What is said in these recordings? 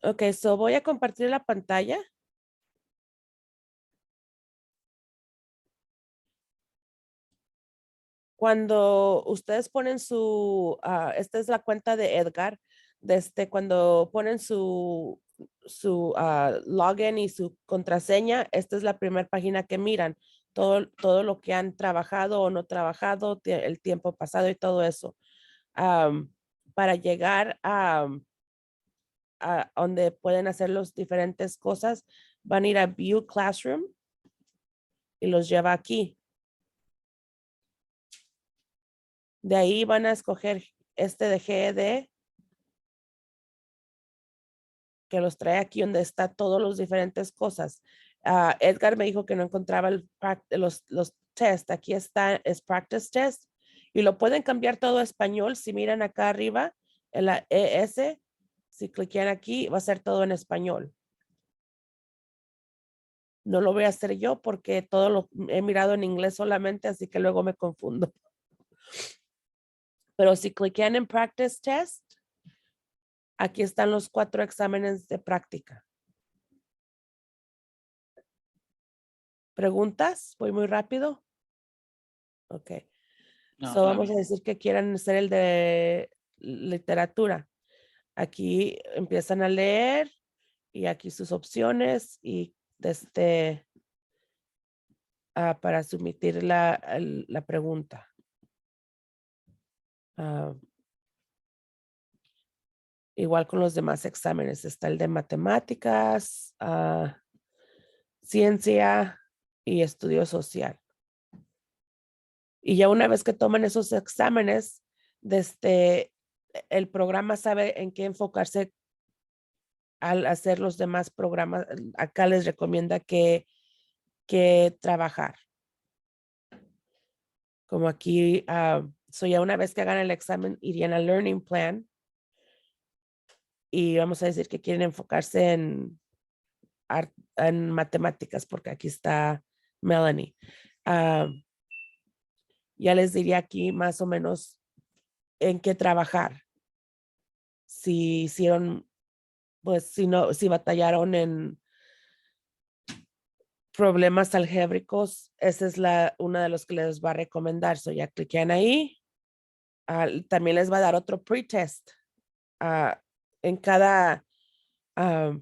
Ok, so voy a compartir la pantalla. Cuando ustedes ponen esta es la cuenta de Edgar, cuando ponen su login y su contraseña, esta es la primera página que miran, todo lo que han trabajado o no trabajado, el tiempo pasado y todo eso. Para llegar a donde pueden hacer las diferentes cosas, van a ir a View Classroom y los lleva aquí. De ahí van a escoger este de GED, que los trae aquí donde está todas las diferentes cosas. Edgar me dijo que no encontraba los test. Aquí está, es practice test. Y lo pueden cambiar todo a español. Si miran acá arriba, en la ES, si cliquean aquí, va a ser todo en español. No lo voy a hacer yo porque todo lo he mirado en inglés solamente, así que luego me confundo. Pero si cliquean en practice test, aquí están los 4 exámenes de práctica. ¿Preguntas? ¿Voy muy rápido? Ok. No, So vamos a todavía. decir que quieran ser el de literatura. Aquí empiezan a leer y aquí sus opciones y para submitir la pregunta. Ah, igual con los demás exámenes. Está el de matemáticas, ciencia y estudio social. Y ya una vez que toman esos exámenes, el programa sabe en qué enfocarse al hacer los demás programas. Acá les recomienda que trabajar. Como aquí, ya una vez que hagan el examen, irían al Learning Plan y vamos a decir que quieren enfocarse en matemáticas, porque aquí está Melanie. Ah, ya les diría aquí más o menos en qué trabajar. Si hicieron, pues si no, si batallaron en problemas algébricos, esa es una de los que les va a recomendar. Ya cliquean ahí. También les va a dar otro pretest. En ah,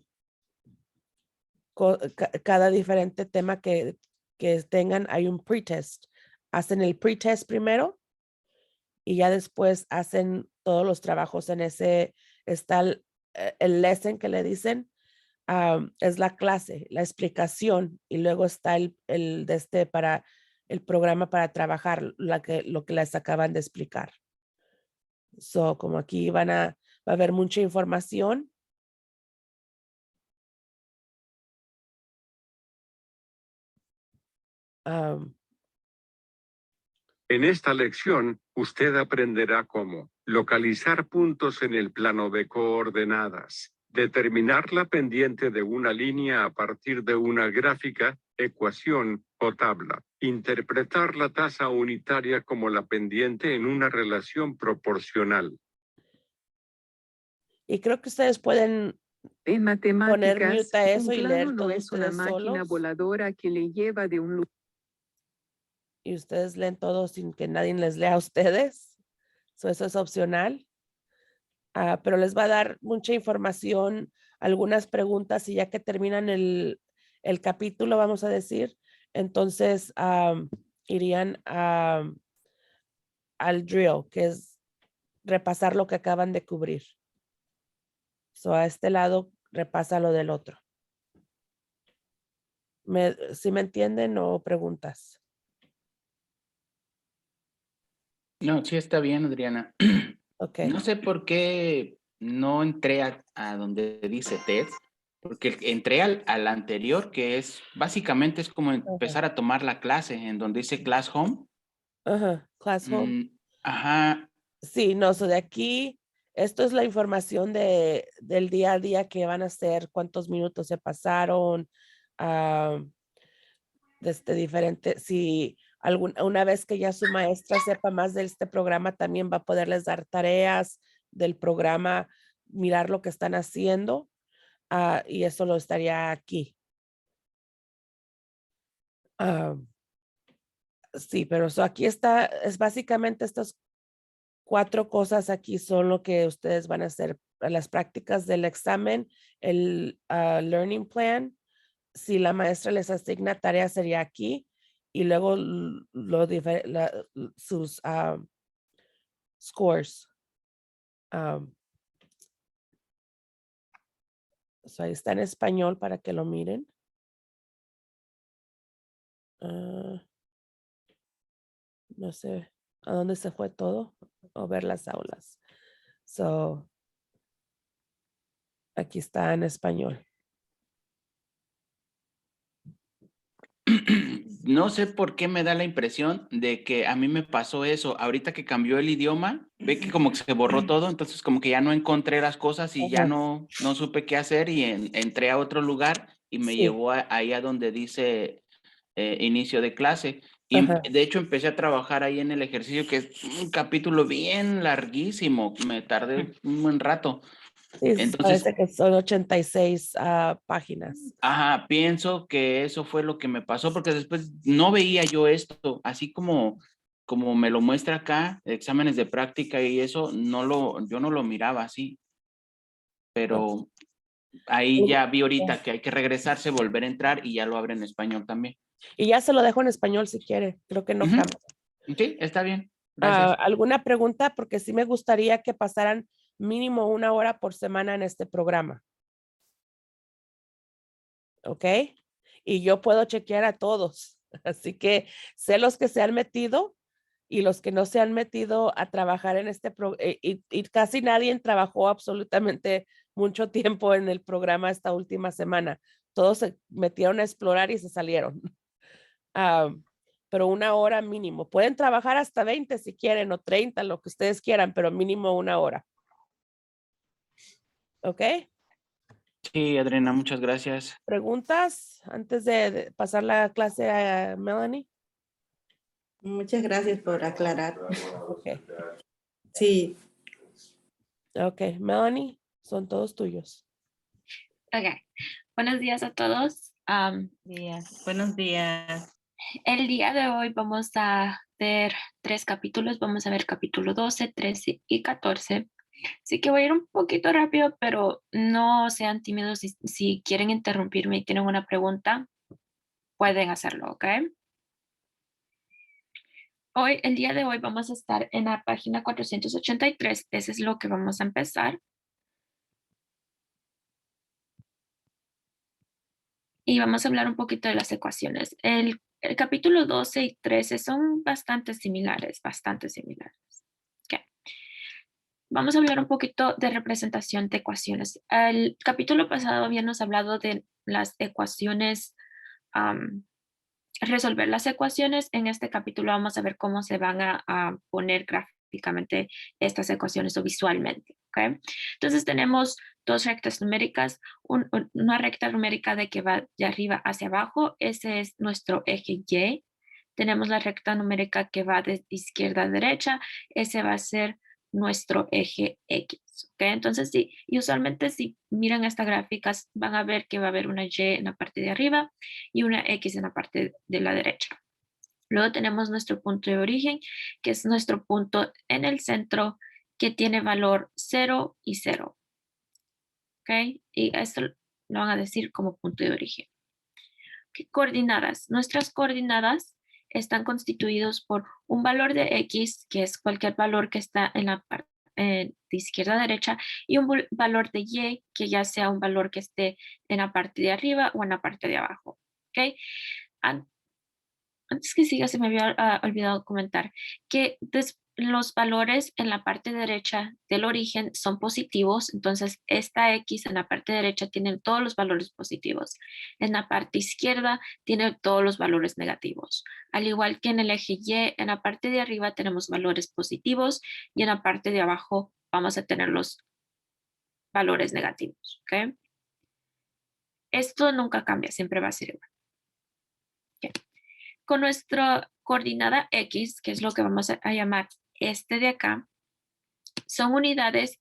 cada diferente tema que tengan, hay un pretest. Hacen el pretest primero y ya después hacen todos los trabajos en ese. Está el lesson que le dicen, es la clase, la explicación, y luego está para el programa para trabajar, lo que les acaban de explicar. Como aquí va a haber mucha información. En esta lección, usted aprenderá cómo localizar puntos en el plano de coordenadas, determinar la pendiente de una línea a partir de una gráfica, ecuación o tabla, interpretar la tasa unitaria como la pendiente en una relación proporcional. Y creo que ustedes pueden En poner matemáticas, mute a un eso y leer plano no todo es una ustedes máquina solos. voladora que le lleva de un lugar. Y ustedes leen todo sin que nadie les lea a ustedes. Eso es opcional. Pero les va a dar mucha información, algunas preguntas, y ya que terminan el capítulo, vamos a decir, entonces irían al drill, que es repasar lo que acaban de cubrir. A este lado repasa lo del otro. ¿Sí me entienden o preguntas? No, sí está bien, Adriana. Ok. No sé por qué no entré a donde dice test, porque entré al anterior, que es básicamente es como Ajá. empezar a tomar la clase, en donde dice Class Home. Ajá. Class home. Ajá. Sí, no, de aquí, esto es la información del día a día que van a hacer, cuántos minutos se pasaron, ah, diferente, si una vez que ya su maestra sepa más de este programa, también va a poderles dar tareas del programa, mirar lo que están haciendo. y eso lo estaría aquí. Sí, pero aquí está, es básicamente estas 4 cosas aquí son lo que ustedes van a hacer, las prácticas del examen, el learning plan. Si la maestra les asigna tarea sería aquí y luego sus scores. Ahí está en español para que lo miren. No sé a dónde se fue todo o ver las aulas. Aquí está en español. No sé por qué me da la impresión de que a mí me pasó eso. Ahorita que cambió el idioma, ve que como que se borró todo, entonces como que ya no encontré las cosas y ya Ajá. no supe qué hacer y entré a otro lugar y me Sí. llevó ahí a donde dice inicio de clase. Y Ajá. de hecho empecé a trabajar ahí en el ejercicio, que es un capítulo bien larguísimo. Me tardé un buen rato. Sí, Entonces, parece que son 86 páginas. ajá, pienso que eso fue lo que me pasó, porque después no veía yo esto, así como me lo muestra acá, exámenes de práctica y eso, yo no lo miraba así, pero ahí ya vi ahorita que hay que regresarse, volver a entrar y ya lo abre en español también. Y ya se lo dejo en español si quiere. Creo que no Ujú. cambia. Sí, está bien, gracias. ¿Alguna pregunta? Porque sí me gustaría que pasaran mínimo 1 hora por semana en este programa. ¿Ok? Y yo puedo chequear a todos. Así que sé los que se han metido y los que no se han metido a trabajar en este programa. Y casi nadie trabajó absolutamente mucho tiempo en el programa esta última semana. Todos se metieron a explorar y se salieron. Pero 1 hora mínimo. Pueden trabajar hasta 20 si quieren o 30, lo que ustedes quieran, pero mínimo 1 hora. ¿Ok? Sí, Adriana, muchas gracias. ¿Preguntas antes de pasar la clase a Melanie? Muchas gracias por aclarar. Ok. Sí, Ok, Melanie, son todos tuyos. Ok, buenos días a todos. buenos días. El día de hoy vamos a ver 3 capítulos. Vamos a ver capítulo 12, 13 y 14. Así que voy a ir un poquito rápido, pero no sean tímidos. Si quieren interrumpirme y tienen una pregunta, pueden hacerlo, ¿ok? El día de hoy vamos a estar en la página 483. Ese es lo que vamos a empezar. Y vamos a hablar un poquito de las ecuaciones. El capítulo 12 y 13 son bastante similares, Ok. Vamos a hablar un poquito de representación de ecuaciones. El capítulo pasado habíamos hablado de las ecuaciones, resolver las ecuaciones. En este capítulo vamos a ver cómo se van a poner gráficamente estas ecuaciones o visualmente. ¿Okay? Entonces tenemos 2 rectas numéricas, una recta numérica de que va de arriba hacia abajo, ese es nuestro eje Y. Tenemos la recta numérica que va de izquierda a derecha, ese va a ser nuestro eje X. ¿Okay? Entonces, sí, y usualmente si miran estas gráficas van a ver que va a haber una Y en la parte de arriba y una X en la parte de la derecha. Luego tenemos nuestro punto de origen, que es nuestro punto en el centro que tiene valor 0 y 0. ¿Ok? Y esto lo van a decir como punto de origen. ¿Qué coordenadas? Nuestras coordenadas están constituidos por un valor de X, que es cualquier valor que está en la parte de izquierda a derecha, y un valor de Y, que ya sea un valor que esté en la parte de arriba o en la parte de abajo. ¿Ok? Antes que siga, se me había olvidado comentar que los valores en la parte derecha del origen son positivos, entonces esta X en la parte derecha tiene todos los valores positivos. En la parte izquierda tiene todos los valores negativos. Al igual que en el eje Y, en la parte de arriba tenemos valores positivos y en la parte de abajo vamos a tener los valores negativos. ¿Okay? Esto nunca cambia, siempre va a ser igual. Okay. Con nuestra coordenada X, que es lo que vamos a llamar este de acá, son unidades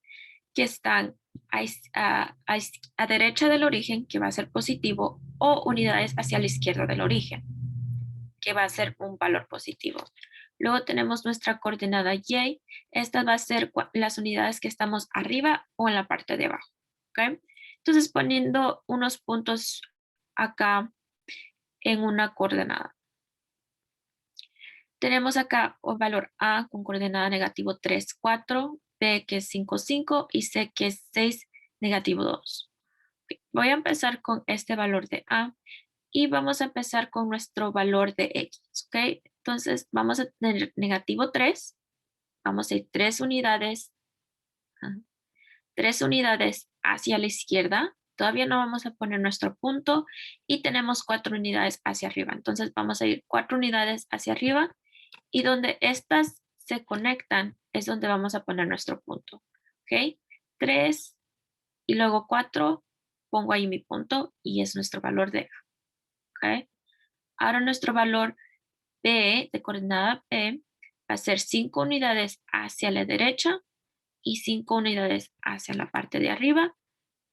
que están a derecha del origen, que va a ser positivo, o unidades hacia la izquierda del origen, que va a ser un valor positivo. Luego tenemos nuestra coordenada Y. Esta va a ser las unidades que estamos arriba o en la parte de abajo. ¿Okay? Entonces, poniendo unos puntos acá en una coordenada. Tenemos acá el valor A con coordenada negativo 3, 4, B que es 5, 5 y C que es 6, negativo 2. Voy a empezar con este valor de A y vamos a empezar con nuestro valor de X. ¿Ok? Entonces vamos a tener negativo 3. Vamos a ir 3 unidades. 3 unidades hacia la izquierda. Todavía no vamos a poner nuestro punto y tenemos 4 unidades hacia arriba. Entonces vamos a ir 4 unidades hacia arriba y donde estas se conectan es donde vamos a poner nuestro punto. ¿Ok? 3 y luego 4, pongo ahí mi punto y es nuestro valor de A. ¿Ok? Ahora nuestro valor B, de coordenada B, va a ser 5 unidades hacia la derecha y 5 unidades hacia la parte de arriba.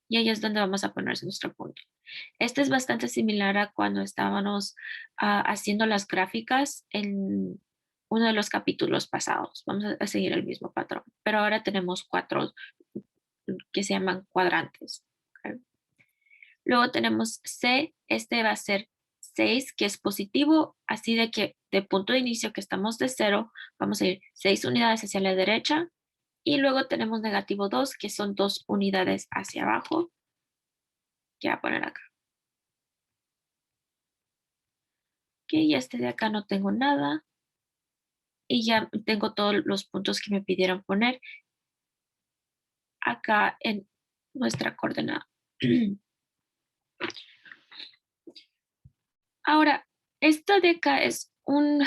Y ahí es donde vamos a poner nuestro punto. Este es bastante similar a cuando estábamos haciendo las gráficas en uno de los capítulos pasados. Vamos a seguir el mismo patrón, pero ahora tenemos 4 que se llaman cuadrantes. ¿Okay? Luego tenemos C, este va a ser 6, que es positivo, así de que de punto de inicio que estamos de 0, vamos a ir 6 unidades hacia la derecha, y luego tenemos negativo 2, que son 2 unidades hacia abajo, que voy a poner acá. Ok, y este de acá no tengo nada, y ya tengo todos los puntos que me pidieron poner acá en nuestra coordenada. Ahora, esta de acá es un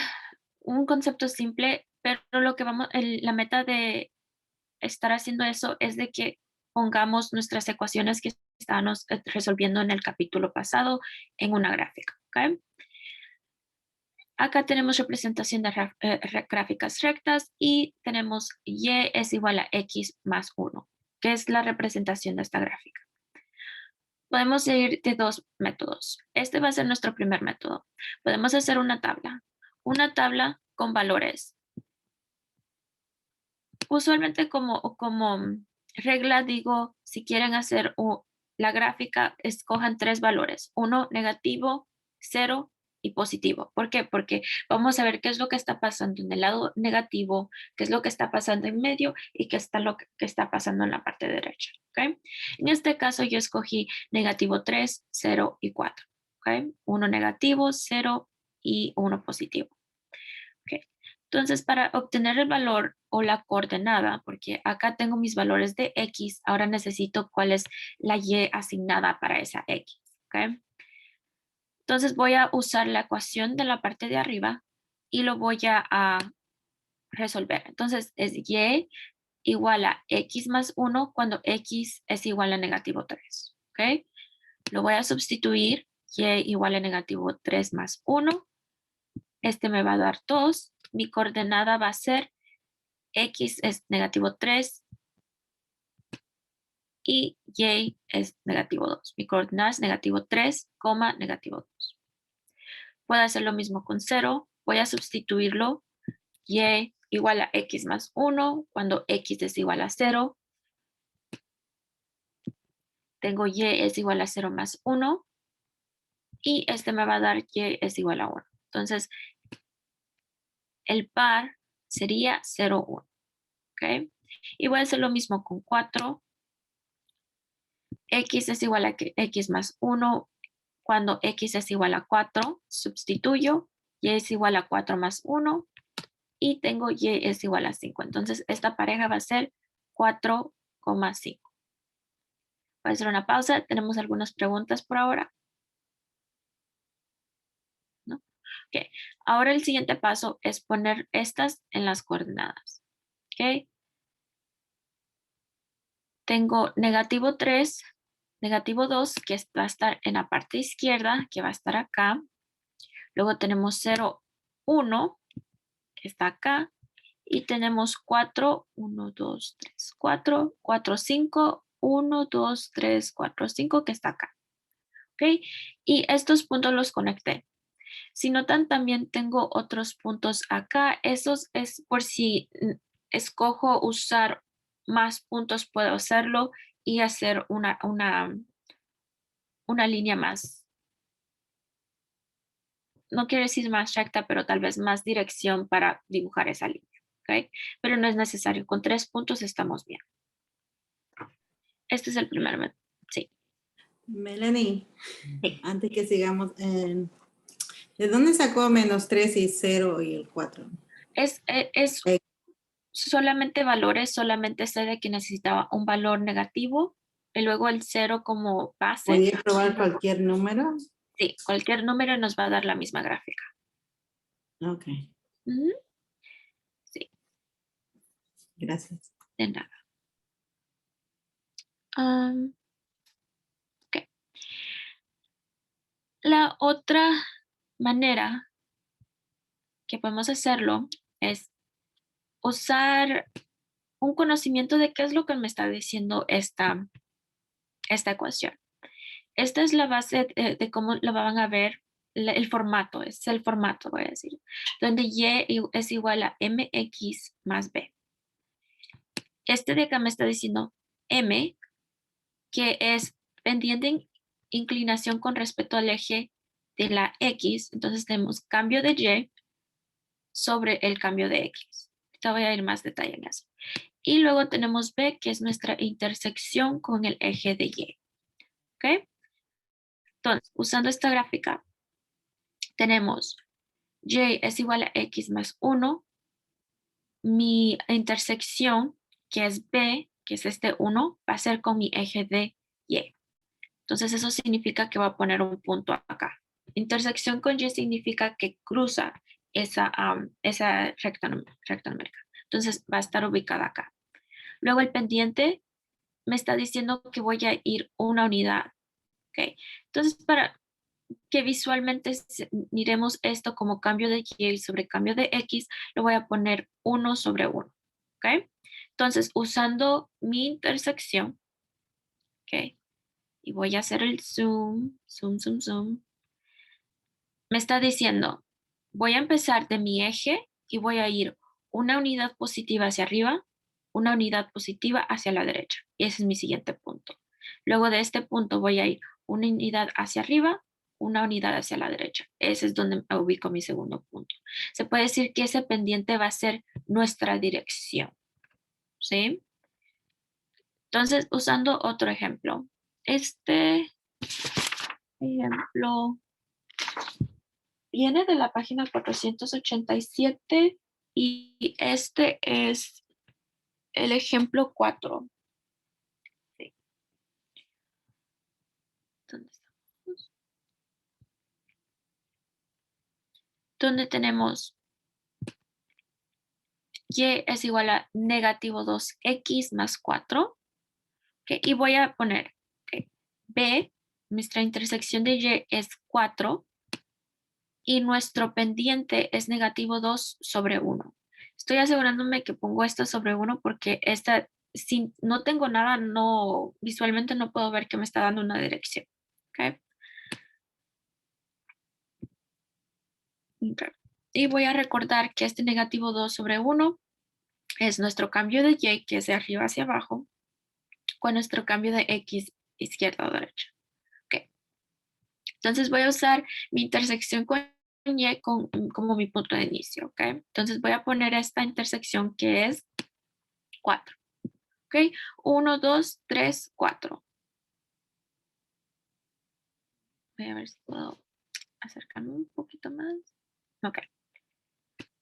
concepto simple, pero lo que la meta de estar haciendo eso es de que pongamos nuestras ecuaciones que estábamos resolviendo en el capítulo pasado en una gráfica. ¿Okay? Acá tenemos representación de gráficas rectas y tenemos Y es igual a X más 1, que es la representación de esta gráfica. Podemos ir de 2 métodos. Este va a ser nuestro primer método. Podemos hacer una tabla con valores. Usualmente como regla digo, si quieren hacer la gráfica, escojan 3 valores, 1 negativo, 0 y positivo. ¿Por qué? Porque vamos a ver qué es lo que está pasando en el lado negativo, qué es lo que está pasando en medio y qué está lo que está pasando en la parte derecha. ¿Okay? En este caso yo escogí negativo 3, 0 y 4. ¿Okay? 1 negativo, 0 y 1 positivo. Okay. Entonces, para obtener el valor o la coordenada, porque acá tengo mis valores de X, ahora necesito cuál es la Y asignada para esa X. ¿Okay? Entonces, voy a usar la ecuación de la parte de arriba y lo voy a resolver. Entonces, es Y igual a X más 1 cuando X es igual a negativo 3. ¿Okay? Lo voy a sustituir. Y igual a negativo 3 más 1. Este me va a dar 2. Mi coordenada va a ser X es negativo 3 y Y es negativo 2. Mi coordenada es negativo 3, negativo 2. Puedo hacer lo mismo con 0. Voy a sustituirlo. Y igual a X más 1 cuando X es igual a 0. Tengo Y es igual a 0 más 1. Y este me va a dar Y es igual a 1. Entonces, el par sería 0, 1. ¿Ok? Y voy a hacer lo mismo con 4. X es igual a X más 1. Cuando X es igual a 4, sustituyo. Y es igual a 4 más 1. Y tengo Y es igual a 5. Entonces, esta pareja va a ser 4,5. Voy a hacer una pausa. ¿Tenemos algunas preguntas por ahora? ¿No? Ok. Ahora el siguiente paso es poner estas en las coordenadas. Ok. Tengo negativo 3, negativo 2, que va a estar en la parte izquierda, que va a estar acá. Luego tenemos 0, 1, que está acá. Y tenemos 4, 1, 2, 3, 4, 4, 5 1, 2, 3, 4, 5 que está acá. ¿Ok? Y estos puntos los conecté. Si notan, también tengo otros puntos acá. Esos es por si escojo usar más puntos, puedo hacerlo y hacer una línea más, no quiero decir más recta, pero tal vez más dirección para dibujar esa línea. ¿Ok? Pero no es necesario. Con 3 puntos estamos bien. Este es el primer método. Sí. Melanie, Sí. antes que sigamos, ¿de dónde sacó -3 y 0 y el 4? Es solamente valores, solamente sé de que necesitaba un valor negativo y luego el 0 como base. ¿Podía probar cualquier número? Sí, cualquier número nos va a dar la misma gráfica. Ok, Ujú. Sí, gracias. de nada. Ok. La otra manera que podemos hacerlo es usar un conocimiento de qué es lo que me está diciendo esta ecuación. Esta es la base de cómo lo van a ver el formato, es el formato, voy a decir, donde y es igual a mx más b. Este de acá me está diciendo m, que es pendiente en inclinación con respecto al eje de la x, entonces tenemos cambio de y sobre el cambio de x. Ahorita voy a ir más detalle en eso. Y luego tenemos b, que es nuestra intersección con el eje de y. ¿Ok? Entonces, usando esta gráfica, tenemos y es igual a x más 1. Mi intersección, que es b, que es este 1, va a ser con mi eje de y. Entonces, eso significa que va a poner un punto acá. Intersección con y significa que cruza esa recta numérica. Entonces, va a estar ubicada acá. Luego, el pendiente me está diciendo que voy a ir una unidad. ¿Ok? Entonces, para que visualmente miremos esto como cambio de y sobre cambio de x, lo voy a poner 1 sobre 1. ¿Ok? Entonces, usando mi intersección, ¿ok? Y voy a hacer el zoom, zoom, zoom, zoom. Me está diciendo, voy a empezar de mi eje y voy a ir una unidad positiva hacia arriba, una unidad positiva hacia la derecha. Y ese es mi siguiente punto. Luego de este punto voy a ir una unidad hacia arriba, una unidad hacia la derecha. Ese es donde me ubico mi segundo punto. Se puede decir que ese pendiente va a ser nuestra dirección. ¿Sí? Entonces, usando otro ejemplo. Este ejemplo viene de la página 487 y este es el ejemplo 4. Sí. ¿Dónde estamos? Donde tenemos y es igual a negativo 2x más 4. Okay, y voy a poner b, nuestra intersección de y es 4 y nuestro pendiente es negativo 2 sobre 1. Estoy asegurándome que pongo esto sobre 1 porque si no tengo nada, visualmente no puedo ver que me está dando una dirección. ¿Okay? Okay. Y voy a recordar que este negativo 2 sobre 1 es nuestro cambio de y, que es de arriba hacia abajo, con nuestro cambio de x izquierda o derecha. Okay. Entonces voy a usar mi intersección con y como mi punto de inicio. ¿Okay? Entonces voy a poner esta intersección que es 4. ¿Ok? 1, 2, 3, 4. Voy a ver si puedo acercarme un poquito más. Ok.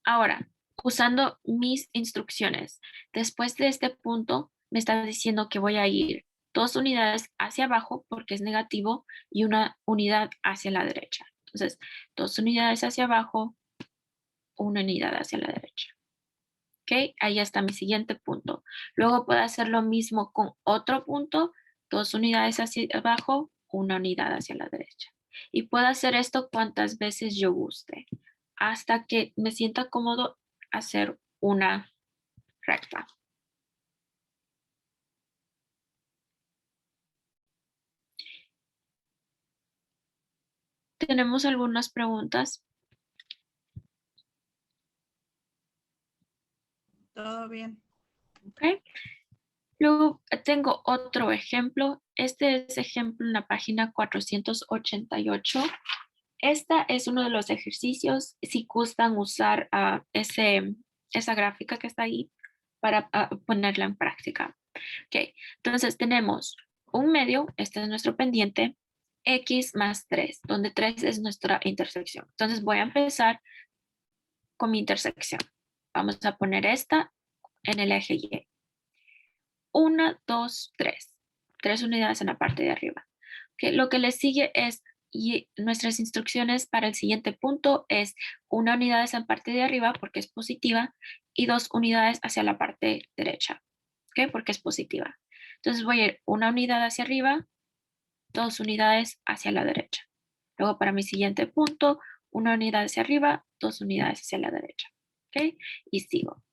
Ahora, usando mis instrucciones, después de este punto, me está diciendo que voy a ir 2 unidades hacia abajo porque es negativo y una unidad hacia la derecha. Entonces, 2 unidades hacia abajo, una unidad hacia la derecha. ¿Ok? Ahí está mi siguiente punto. Luego puedo hacer lo mismo con otro punto, 2 unidades hacia abajo, una unidad hacia la derecha. Y puedo hacer esto cuantas veces yo guste, hasta que me sienta cómodo hacer una recta. ¿Tenemos algunas preguntas? Todo bien. Ok. Luego tengo otro ejemplo. Este es ejemplo en la página 488. Esta es uno de los ejercicios, si gustan usar esa gráfica que está ahí para ponerla en práctica. Ok, entonces tenemos un medio, este es nuestro pendiente, x más 3, donde 3 es nuestra intersección. Entonces voy a empezar con mi intersección. Vamos a poner esta en el eje Y. 1, 2, 3. 3 unidades en la parte de arriba. Okay, lo que le sigue es, y nuestras instrucciones para el siguiente punto es 1 unidad en la parte de arriba porque es positiva y 2 unidades hacia la parte derecha, ¿okay? Porque es positiva. Entonces voy a ir 1 unidad hacia arriba, 2 unidades hacia la derecha. Luego para mi siguiente punto, 1 unidad hacia arriba, 2 unidades hacia la derecha. ¿Okay? Y sigo.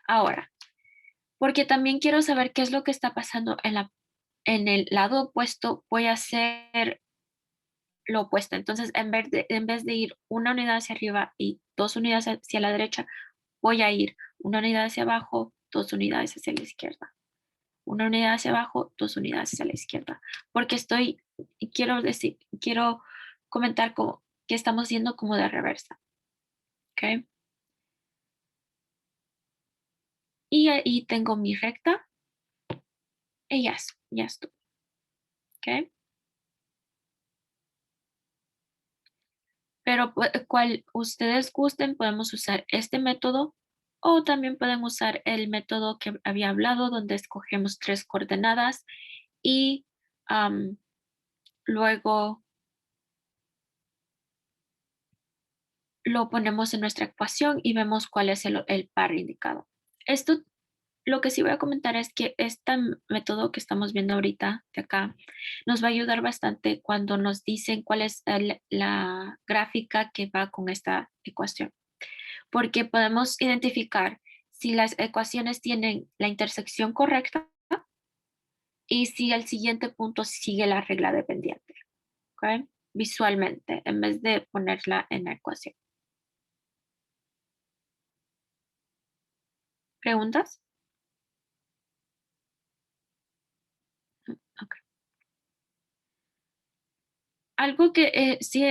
Ahora, porque también quiero saber qué es lo que está pasando en el lado opuesto, voy a hacer lo opuesto. Entonces, en vez de ir 1 unidad hacia arriba y 2 unidades hacia la derecha, voy a ir 1 unidad hacia abajo, 2 unidades hacia la izquierda. 1 unidad hacia abajo, 2 unidades hacia la izquierda. Porque quiero comentar que estamos yendo como de reversa. ¿Ok? Y ahí tengo mi recta. Y ya estuvo. ¿Ok? Pero cual ustedes gusten, podemos usar este método o también pueden usar el método que había hablado donde escogemos 3 coordenadas y luego lo ponemos en nuestra ecuación y vemos cuál es el par indicado. Esto, lo que sí voy a comentar es que este método que estamos viendo ahorita de acá nos va a ayudar bastante cuando nos dicen cuál es la gráfica que va con esta ecuación. Porque podemos identificar si las ecuaciones tienen la intersección correcta y si el siguiente punto sigue la regla de pendiente, ¿ok? Visualmente, en vez de ponerla en la ecuación. ¿Preguntas? Ok. Algo que sí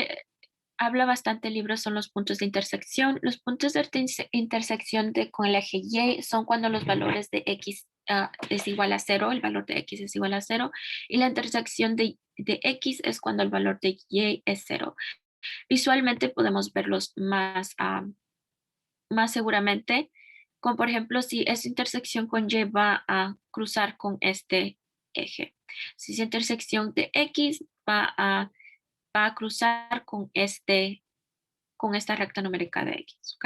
habla bastante el libro son los puntos de intersección. Los puntos de intersección con el eje Y son cuando los valores de X es igual a 0, el valor de X es igual a 0, y la intersección de X es cuando el valor de Y es 0. Visualmente podemos verlos más seguramente, como por ejemplo si esa intersección con Y va a cruzar con este eje. Si esa intersección de X va a cruzar con esta recta numérica de X, ¿ok?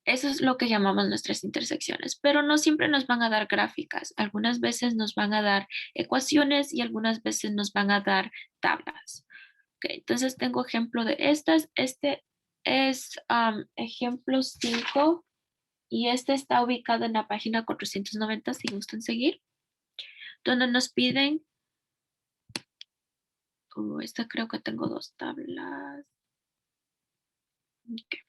Eso es lo que llamamos nuestras intersecciones, pero no siempre nos van a dar gráficas. Algunas veces nos van a dar ecuaciones y algunas veces nos van a dar tablas. Ok, entonces tengo ejemplo de estas. Este es ejemplo 5 y este está ubicado en la página 490 si gustan seguir, donde nos piden, esta creo que tengo 2 tablas. Okay.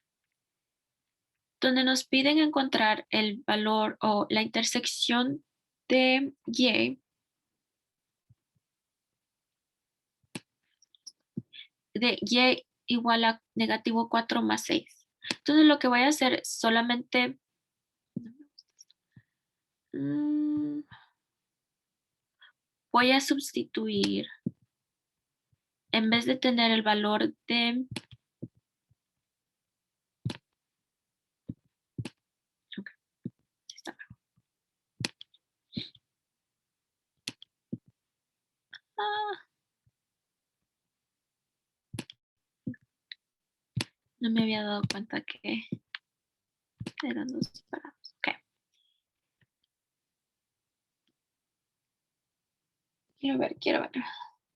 Donde nos piden encontrar el valor o la intersección de Y igual a negativo 4 más 6. Entonces lo que voy a hacer es solamente voy a sustituir, en vez de tener el valor de no me había dado cuenta que eran 2 separados. Ok. Quiero ver.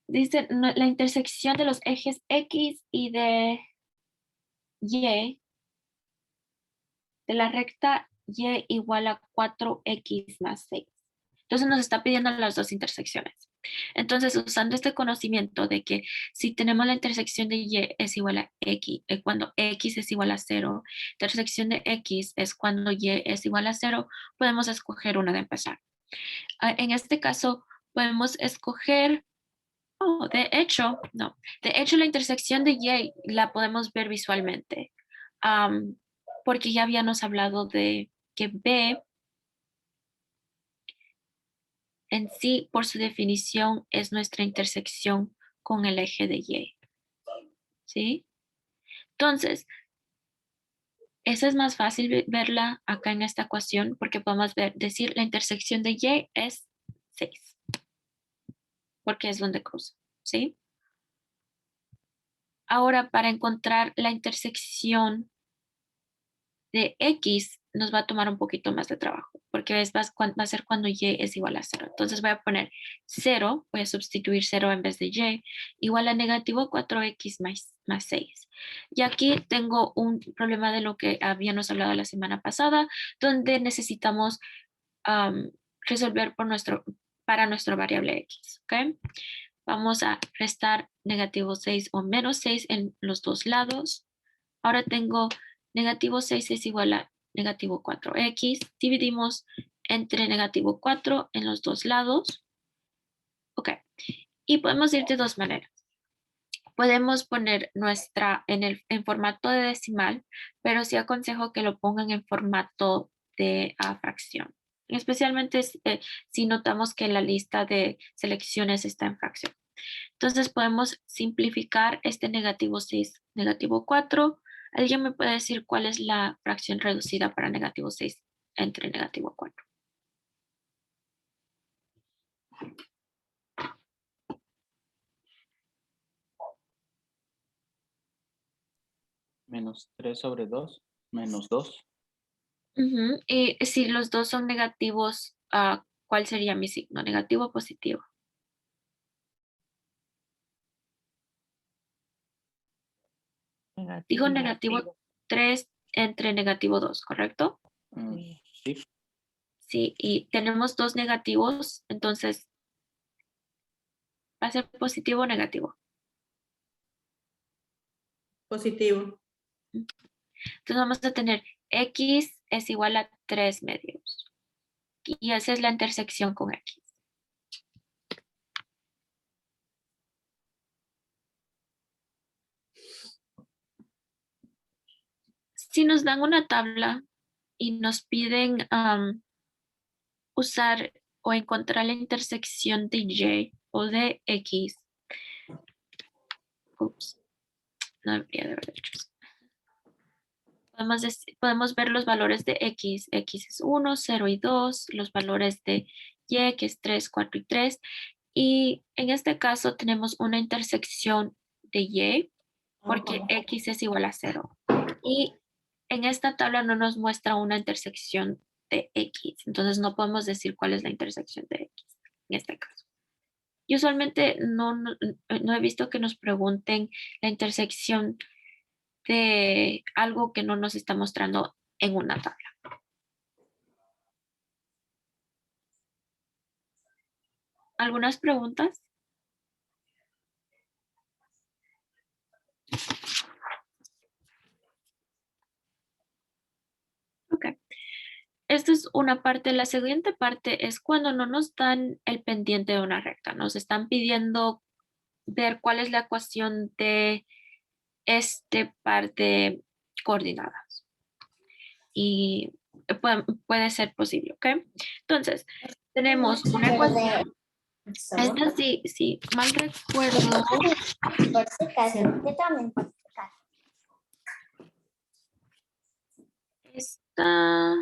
Dice la intersección de los ejes X y de Y, de la recta Y igual a 4X más 6. Entonces nos está pidiendo las dos intersecciones. Entonces, usando este conocimiento de que si tenemos la intersección de Y es igual a X, cuando X es igual a 0, intersección de X es cuando Y es igual a 0, podemos escoger una de empezar. En este caso, podemos escoger, de hecho, la intersección de Y la podemos ver visualmente, porque ya habíamos hablado de que B en sí, por su definición, es nuestra intersección con el eje de Y. ¿Sí? Entonces, esa es más fácil verla acá en esta ecuación porque podemos decir la intersección de Y es 6, porque es donde cruza. ¿Sí? Ahora, para encontrar la intersección de X, nos va a tomar un poquito más de trabajo, porque va a ser cuando Y es igual a 0. Entonces voy a poner 0, voy a sustituir 0 en vez de Y, igual a negativo 4X más 6. Y aquí tengo un problema de lo que habíamos hablado la semana pasada, donde necesitamos resolver para nuestra variable X. ¿Okay? Vamos a restar negativo 6 o menos 6 en los dos lados. Ahora tengo negativo 6 es igual a negativo 4x. Dividimos entre negativo 4 en los dos lados. Ok. Y podemos ir de dos maneras. Podemos poner en formato de decimal, pero sí aconsejo que lo pongan en formato de fracción. Especialmente si notamos que la lista de selecciones está en fracción. Entonces podemos simplificar este negativo 6, negativo 4. ¿Alguien me puede decir cuál es la fracción reducida para negativo 6 entre negativo 4? Menos 3 sobre 2, menos 2. Y si los dos son negativos, ¿cuál sería mi signo? ¿Negativo o positivo? Digo negativo 3 entre negativo 2, ¿correcto? Sí. Sí, y tenemos dos negativos, entonces, ¿va a ser positivo o negativo? Positivo. Entonces vamos a tener X es igual a 3 medios. Y esa es la intersección con X. Si nos dan una tabla y nos piden usar o encontrar la intersección de Y o de X, no debería de haber hecho eso. Podemos ver los valores de X. X es 1, 0 y 2. Los valores de Y, que es 3, 4 y 3. Y en este caso tenemos una intersección de Y porque X es igual a 0. Y en esta tabla no nos muestra una intersección de X. Entonces no podemos decir cuál es la intersección de X en este caso. Y usualmente no he visto que nos pregunten la intersección de algo que no nos está mostrando en una tabla. ¿Algunas preguntas? Ok. Esta es una parte. La siguiente parte es cuando no nos dan el pendiente de una recta. Nos están pidiendo ver cuál es la ecuación de este par de coordenadas. Y puede ser posible, ¿ok? Entonces, tenemos una ecuación. Esta sí, mal recuerdo. Esta,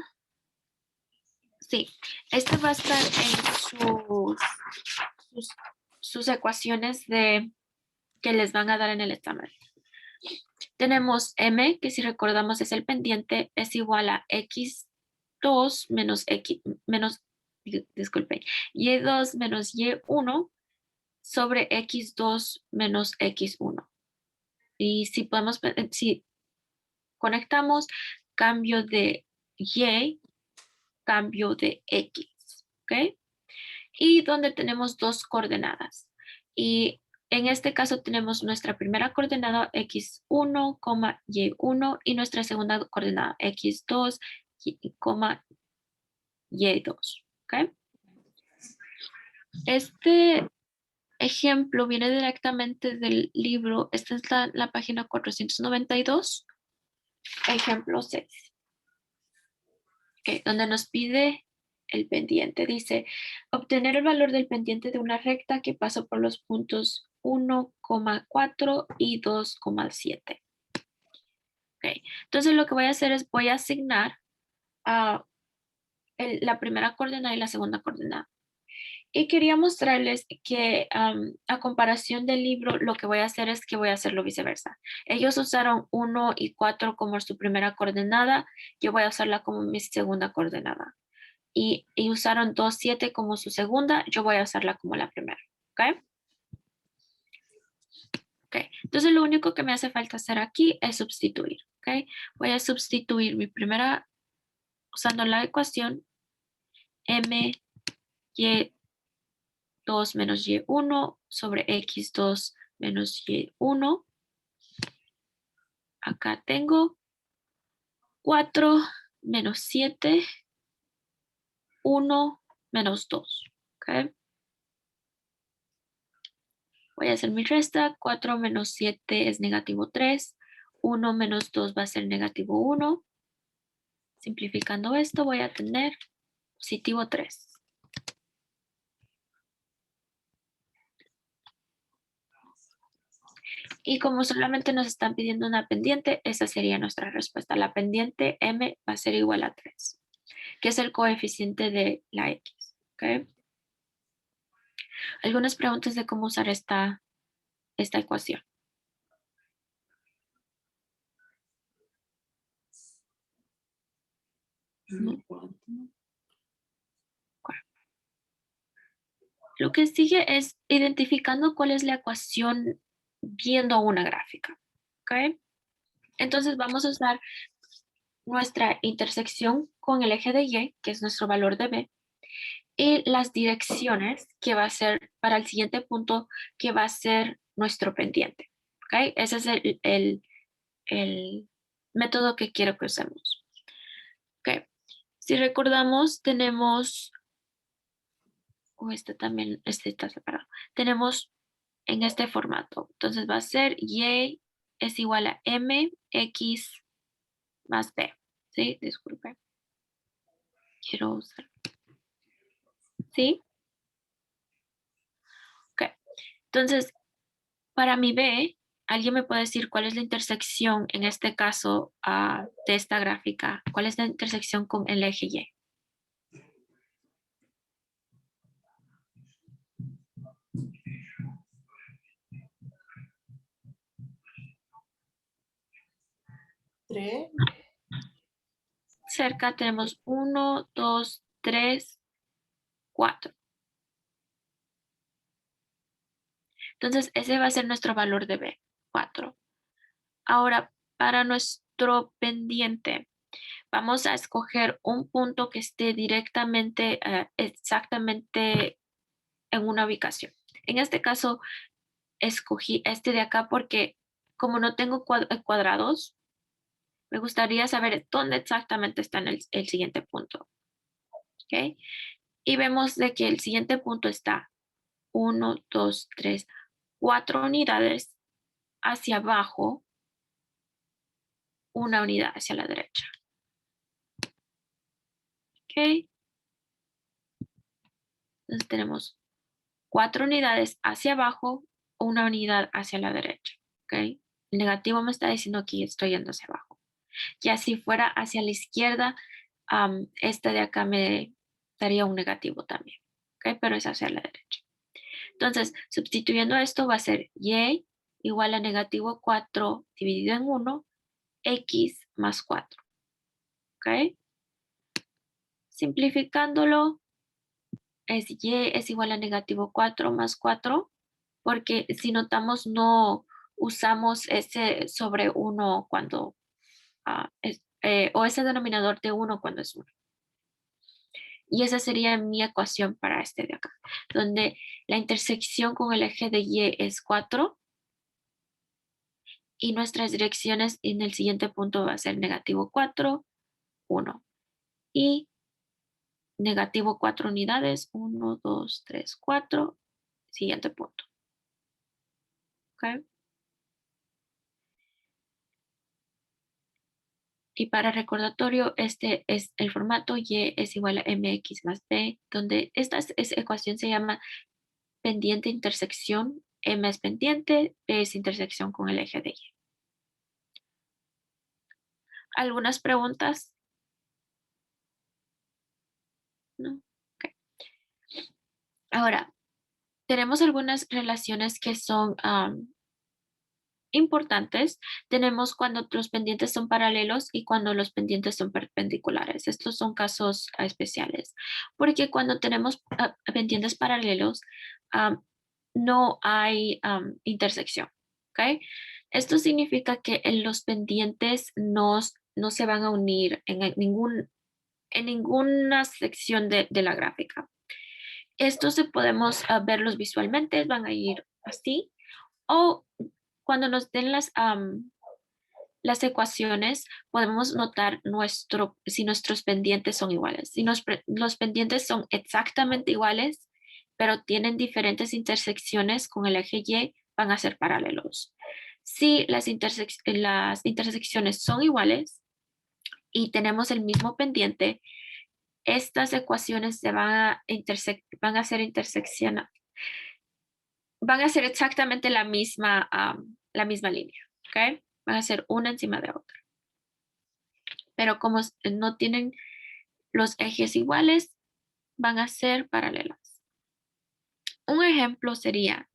sí, esta va a estar en sus ecuaciones que les van a dar en el examen. Tenemos M, que si recordamos es el pendiente, es igual a X2 menos disculpen, Y2 menos Y1 sobre X2 menos X1. Y si conectamos cambio de Y, cambio de X, ¿ok? y donde tenemos dos coordenadas. Y en este caso tenemos nuestra primera coordenada x1, y1 y nuestra segunda coordenada x2, y2. ¿Ok? Este ejemplo viene directamente del libro. Esta es la página 492, ejemplo 6. Okay, donde nos pide el pendiente. Dice, obtener el valor del pendiente de una recta que pasa por los puntos 1,4 y 2,7. Okay. Entonces lo que voy a hacer es voy a asignar la primera coordenada y la segunda coordenada. Y quería mostrarles que a comparación del libro, lo que voy a hacer es que voy a hacerlo viceversa. Ellos usaron 1 y 4 como su primera coordenada, yo voy a usarla como mi segunda coordenada. Y usaron 2, 7 como su segunda, yo voy a usarla como la primera. ¿Ok? Ok, entonces lo único que me hace falta hacer aquí es sustituir. ¿Ok? Voy a sustituir mi primera, usando la ecuación m, y 2 menos y1 sobre x2 menos y1. Acá tengo 4 menos 7, 1 menos 2. ¿Okay? Voy a hacer mi resta. 4 menos 7 es negativo 3. 1 menos 2 va a ser negativo 1. Simplificando esto voy a tener positivo 3. Y como solamente nos están pidiendo una pendiente, esa sería nuestra respuesta. La pendiente m va a ser igual a 3, que es el coeficiente de la x. ¿Okay? Algunas preguntas de cómo usar esta ecuación. Lo que sigue es identificando cuál es la ecuación viendo una gráfica. ¿Okay? Entonces vamos a usar nuestra intersección con el eje de y, que es nuestro valor de b, y las direcciones que va a ser para el siguiente punto, que va a ser nuestro pendiente. ¿Okay? Ese es el método que quiero que usemos. ¿Okay? Si recordamos, tenemos, este está separado. Tenemos en este formato. Entonces va a ser y es igual a mx más b. ¿Sí? Disculpe. Quiero usar. ¿Sí? Ok. Entonces, para mi b, ¿alguien me puede decir cuál es la intersección en este caso de esta gráfica? ¿Cuál es la intersección con el eje y? Cerca tenemos 1, 2, 3, 4. Entonces, ese va a ser nuestro valor de b, 4. Ahora, para nuestro pendiente, vamos a escoger un punto que esté directamente, exactamente en una ubicación. En este caso, escogí este de acá porque como no tengo cuadrados, me gustaría saber dónde exactamente está en el siguiente punto. ¿Ok? Y vemos de que el siguiente punto está 1, 2, 3, 4 unidades hacia abajo, una unidad hacia la derecha. ¿Ok? Entonces tenemos 4 unidades hacia abajo, una unidad hacia la derecha. ¿Ok? El negativo me está diciendo que estoy yendo hacia abajo. Ya si fuera hacia la izquierda, este de acá me daría un negativo también. ¿Ok? Pero es hacia la derecha. Entonces, sustituyendo esto va a ser y igual a negativo 4 dividido en 1, x más 4. ¿Ok? Simplificándolo, es y es igual a negativo 4 más 4, porque si notamos no usamos ese sobre 1 cuando o ese denominador de 1 cuando es 1. Y esa sería mi ecuación para este de acá, donde la intersección con el eje de Y es 4 y nuestras direcciones en el siguiente punto va a ser negativo 4, 1 y negativo 4 unidades, 1, 2, 3, 4, siguiente punto. ¿Ok? Y para recordatorio, este es el formato Y es igual a mx más b, donde esta ecuación se llama pendiente intersección. M es pendiente, B es intersección con el eje de Y. ¿Algunas preguntas? ¿No? Ok. Ahora, tenemos algunas relaciones que son importantes. Tenemos cuando los pendientes son paralelos y cuando los pendientes son perpendiculares. Estos son casos especiales, porque cuando tenemos pendientes paralelos, no hay intersección. ¿Ok? Esto significa que los pendientes no se van a unir en ninguna sección de la gráfica. Estos podemos verlos visualmente, van a ir así, o cuando nos den las ecuaciones, podemos notar si nuestros pendientes son iguales. Si los pendientes son exactamente iguales, pero tienen diferentes intersecciones con el eje Y, van a ser paralelos. Si las intersecciones son iguales y tenemos el mismo pendiente, estas ecuaciones se van a ser interseccionadas. Van a ser exactamente la misma línea, ¿ok? Van a ser una encima de otra. Pero como no tienen los ejes iguales, van a ser paralelas. Un ejemplo sería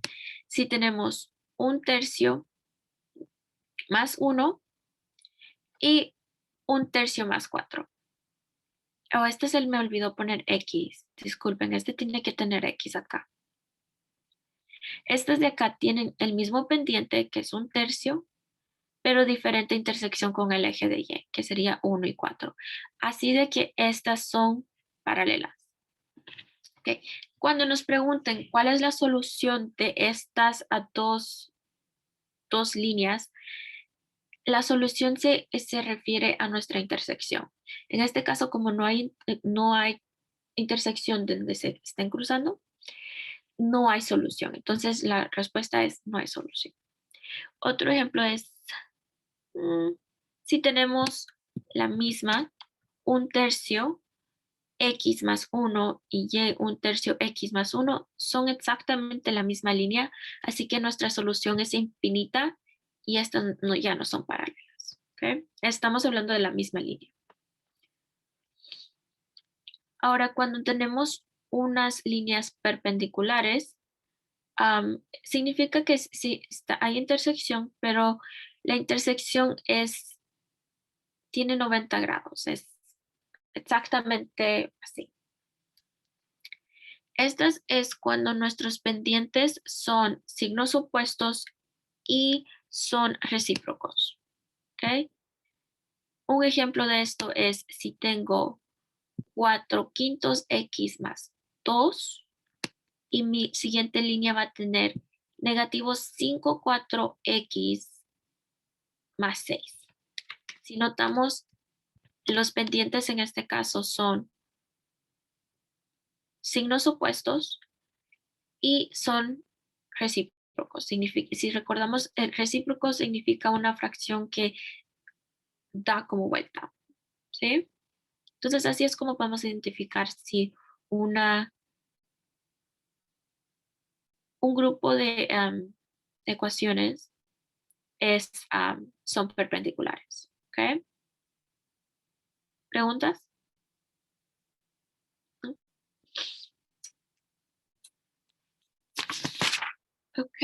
si tenemos 1/3 más 1 y 1/3 más 4. Me olvidó poner X. Disculpen, tiene que tener X acá. Estas de acá tienen el mismo pendiente, que es 1/3, pero diferente intersección con el eje de Y, que sería 1 y 4. Así de que estas son paralelas. Okay. Cuando nos pregunten cuál es la solución de estas dos líneas, la solución se refiere a nuestra intersección. En este caso, como no hay intersección donde se estén cruzando, no hay solución. Entonces, la respuesta es no hay solución. Otro ejemplo es si tenemos la misma 1/3 X más 1 y Y 1/3 X más 1 son exactamente la misma línea, así que nuestra solución es infinita y estas ya no son paralelas. ¿Okay? Estamos hablando de la misma línea. Ahora, cuando tenemos unas líneas perpendiculares, significa que sí hay intersección, pero la intersección tiene 90 grados, es exactamente así. Estas es cuando nuestros pendientes son signos opuestos y son recíprocos. ¿Okay? Un ejemplo de esto es si tengo 4/5 X más 2 y mi siguiente línea va a tener negativo 5/4 X más 6. Si notamos, los pendientes en este caso son signos opuestos y son recíprocos. Si recordamos, el recíproco significa una fracción que da como vuelta, ¿sí? Entonces, así es como podemos identificar si un grupo de ecuaciones son perpendiculares, ¿ok? ¿Preguntas? ¿No? Ok.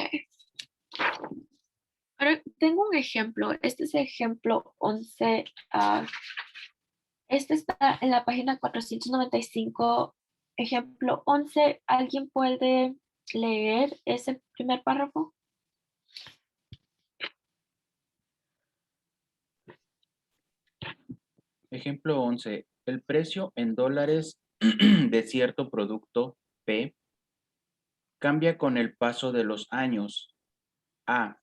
Ahora tengo un ejemplo. Este es el ejemplo 11. Este está en la página 495. Ejemplo 11. ¿Alguien puede leer ese primer párrafo? Ejemplo 11. El precio en dólares de cierto producto P cambia con el paso de los años. A.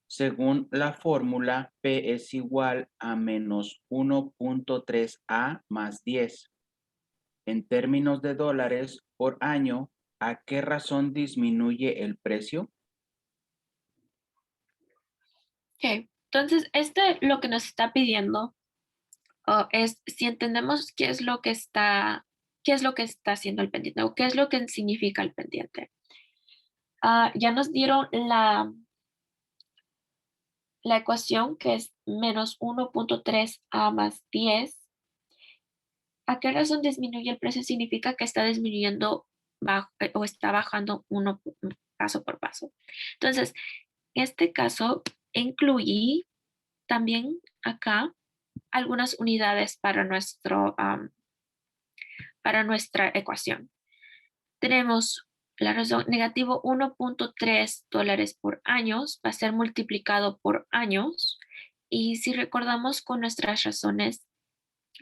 Según la fórmula, P es igual a menos 1.3A más 10. En términos de dólares por año, ¿a qué razón disminuye el precio? Ok, entonces lo que nos está pidiendo es si entendemos qué es lo que está haciendo el pendiente o qué es lo que significa el pendiente. Ya nos dieron la ecuación que es menos 1.3a más 10. ¿A qué razón disminuye el precio? Significa que está disminuyendo o está bajando paso por paso. Entonces, en este caso, incluí también acá algunas unidades para nuestra ecuación. Tenemos la razón negativo 1.3 dólares por años va a ser multiplicado por años. Y si recordamos con nuestras razones,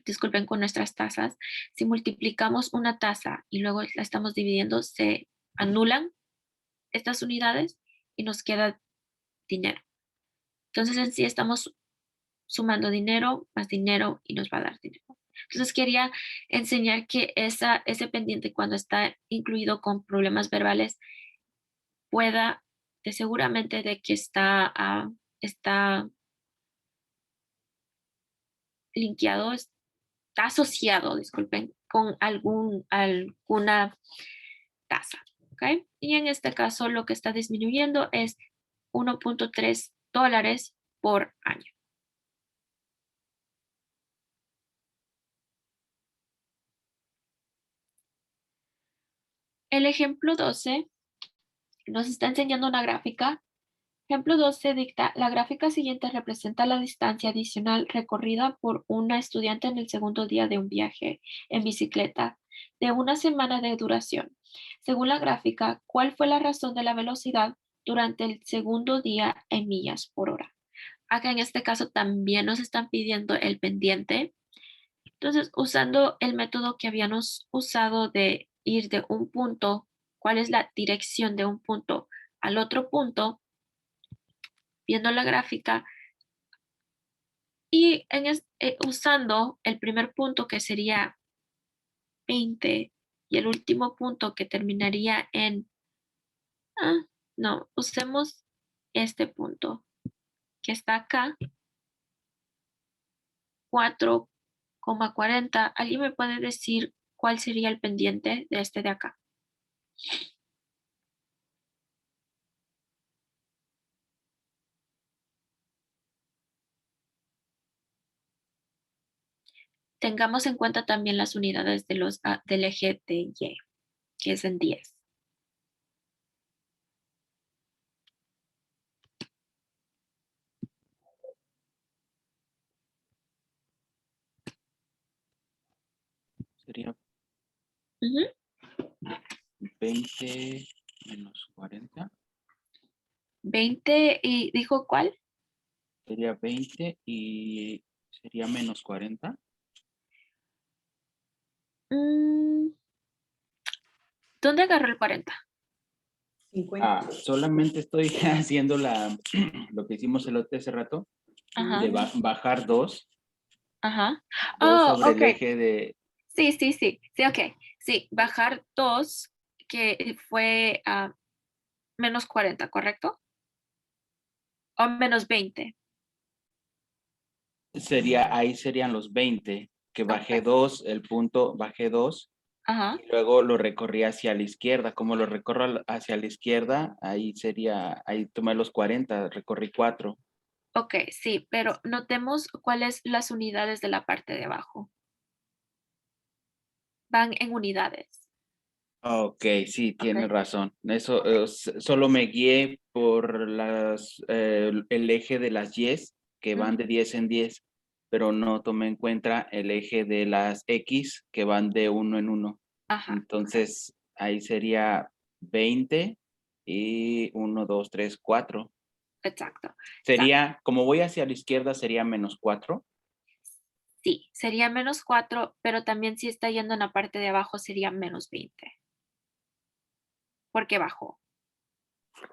disculpen, con nuestras tasas, si multiplicamos una tasa y luego la estamos dividiendo, se anulan estas unidades y nos queda dinero. Entonces en sí estamos sumando dinero más dinero y nos va a dar dinero. Entonces quería enseñar que ese pendiente cuando está incluido con problemas verbales pueda de seguramente de que está linkeado, está asociado, disculpen, con alguna tasa. ¿Ok? Y en este caso lo que está disminuyendo es 1.3 dólares por año. El ejemplo 12 nos está enseñando una gráfica. Ejemplo 12 dicta, la gráfica siguiente representa la distancia adicional recorrida por una estudiante en el segundo día de un viaje en bicicleta de una semana de duración. Según la gráfica, ¿cuál fue la razón de la velocidad durante el segundo día en millas por hora? Acá en este caso también nos están pidiendo el pendiente. Entonces, usando el método que habíamos usado de ir de un punto, ¿cuál es la dirección de un punto al otro punto? Viendo la gráfica y usando el primer punto que sería 20 y el último punto que terminaría en, no, usemos este punto que está acá, 4,40. ¿Alguien me puede decir cuál sería el pendiente de este de acá? Tengamos en cuenta también las unidades del eje de Y, que es en 10. Sería Ujú. 20 menos 40. 20 y dijo ¿cuál? Sería 20 y sería menos 40. ¿Dónde agarró el 40? 50. Solamente estoy haciendo lo que hicimos el otro hace rato, Ajá. de bajar 2 Ajá. Oh, sobre el ok. eje de... Sí, ok. Sí, bajar 2, que fue menos 40, ¿correcto? O menos 20. Ahí serían los 20, que bajé Ok. 2, el punto, bajé 2, Ajá. y luego lo recorrí hacia la izquierda. Como lo recorro hacia la izquierda, ahí tomé los 40, recorrí 4. Ok, sí, pero notemos cuáles las unidades de la parte de abajo. Van en unidades. Ok, sí, tiene Ok. razón. Eso, solo me guié por el eje de las Y's, que van de 10 en 10, pero no tomé en cuenta el eje de las X, que van de 1 en 1. Ajá. Entonces, ahí sería 20 y 1, 2, 3, 4. Exacto. Sería, como voy hacia la izquierda, sería menos 4. Sí, sería menos 4, pero también si está yendo en la parte de abajo sería menos 20. Porque bajó.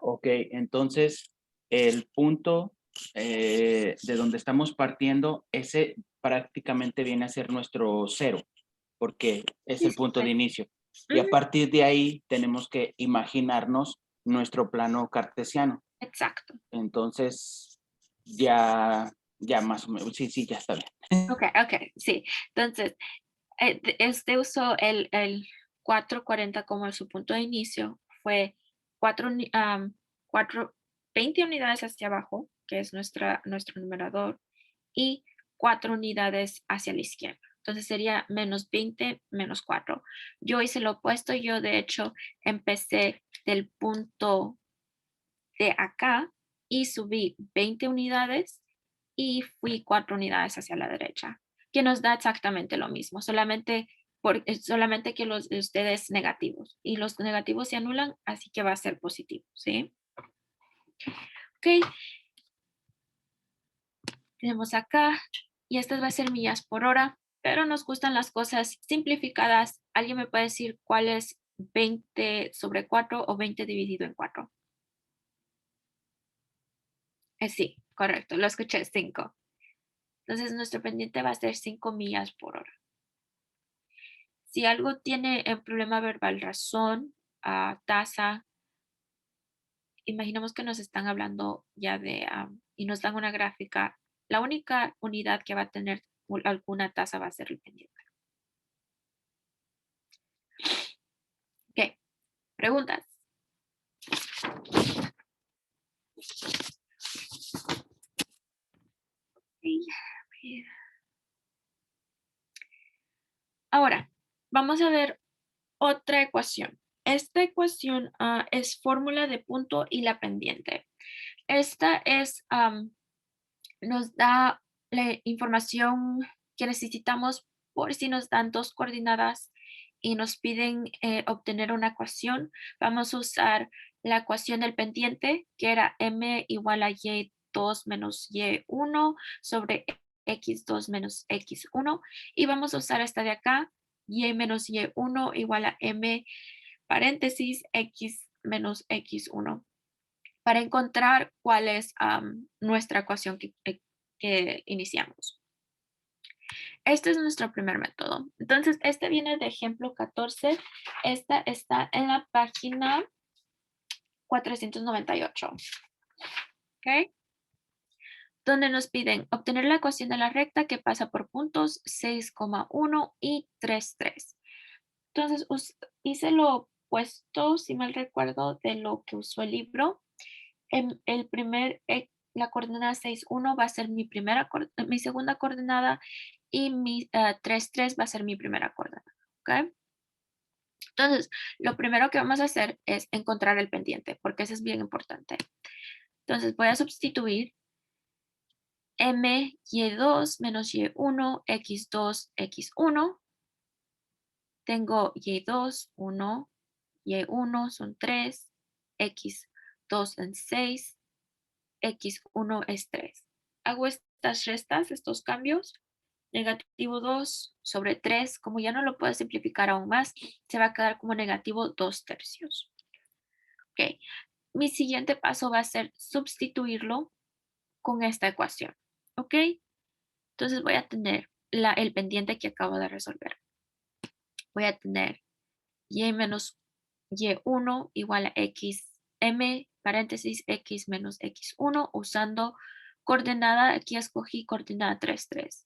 Ok, entonces el punto de donde estamos partiendo, ese prácticamente viene a ser nuestro 0, porque es el punto de inicio. Y a Ujú, partir de ahí tenemos que imaginarnos nuestro plano cartesiano. exacto. Entonces, ya más o menos, sí, ya está bien. Ok, sí. Entonces, este usó el 440 como su punto de inicio. Fue 20 unidades hacia abajo, que es nuestro numerador, y 4 unidades hacia la izquierda. Entonces sería menos 20, menos 4. Yo hice lo opuesto. Yo, de hecho, empecé del punto de acá y subí 20 unidades y fui 4 unidades hacia la derecha, que nos da exactamente lo mismo, solamente que los de ustedes negativos, y los negativos se anulan, así que va a ser positivo, ¿sí? Ok, tenemos acá, y estas va a ser millas por hora, pero nos gustan las cosas simplificadas. ¿Alguien me puede decir cuál es 20 sobre 4 o 20 dividido en 4? Sí, correcto, lo escuché, 5. Entonces nuestro pendiente va a ser 5 millas por hora. Si algo tiene el problema verbal, razón, tasa, imaginemos que nos están hablando ya y nos dan una gráfica, la única unidad que va a tener alguna tasa va a ser el pendiente. Ok, preguntas. Ahora, vamos a ver otra ecuación. Esta ecuación es fórmula de punto y la pendiente. Esta nos da la información que necesitamos por si nos dan dos coordenadas y nos piden obtener una ecuación. Vamos a usar la ecuación del pendiente, que era m igual a y2 menos y1 sobre x2 menos x1. Y vamos a usar esta de acá, y menos y1 igual a m paréntesis x menos x1, para encontrar cuál es nuestra ecuación que iniciamos. Este es nuestro primer método. Entonces, este viene de ejemplo 14. Esta está en la página 498. ¿Ok? Donde nos piden obtener la ecuación de la recta que pasa por puntos 6,1 y 3,3. Entonces, hice lo opuesto, si mal recuerdo, de lo que usó el libro. La coordenada 6,1 va a ser mi segunda coordenada, y mi 3,3 va a ser mi primera coordenada. ¿Ok? Entonces, lo primero que vamos a hacer es encontrar el pendiente, porque eso es bien importante. Entonces, voy a sustituir m, y2 menos y1, x2, x1. Tengo y2, 1, y1 son 3, x2 en 6, x1 es 3. Hago estas restas, estos cambios. Negativo 2 sobre 3, como ya no lo puedo simplificar aún más, se va a quedar como negativo 2/3. Ok, mi siguiente paso va a ser sustituirlo con esta ecuación. Ok, entonces voy a tener el pendiente que acabo de resolver. Voy a tener y menos y1 igual a x, m paréntesis x menos x1, usando coordenada, aquí escogí coordenada 3,3.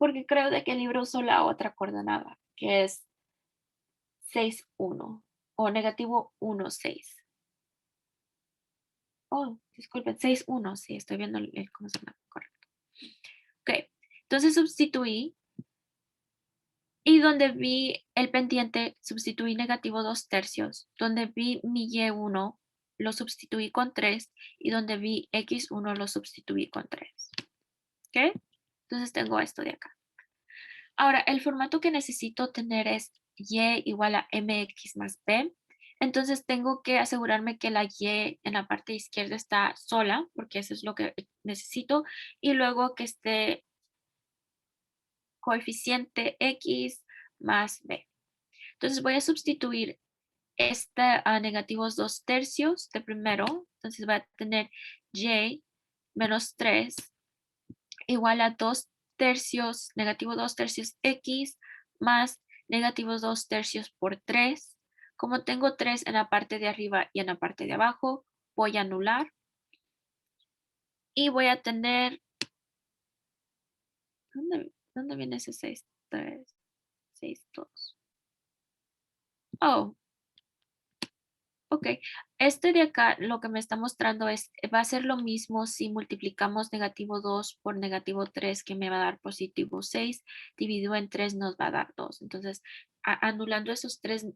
Porque creo de que el libro usó la otra coordenada, que es 6,1 o negativo 1,6. Oh, disculpen, 6,1, sí, estoy viendo cómo se llama, correcto. Ok, entonces sustituí, y donde vi el pendiente sustituí negativo 2/3. Donde vi mi y1 lo sustituí con 3, y donde vi x1 lo sustituí con 3. ¿Ok? Entonces tengo esto de acá. Ahora, el formato que necesito tener es y igual a mx más b. Entonces tengo que asegurarme que la y en la parte izquierda está sola, porque eso es lo que necesito y luego que esté coeficiente X más B. Entonces voy a sustituir este a negativos 2/3 de primero. Entonces voy a tener Y menos 3 igual a 2/3, negativo 2/3 X más negativos 2/3 por 3. Como tengo 3 en la parte de arriba y en la parte de abajo, voy a anular. Y voy a tener, ¿dónde viene ese 6/3? 6/2. Oh, ok. Este de acá lo que me está mostrando es, va a ser lo mismo si multiplicamos negativo 2 por negativo 3, que me va a dar positivo 6, dividido en 3 nos va a dar 2. Entonces, anulando esos 3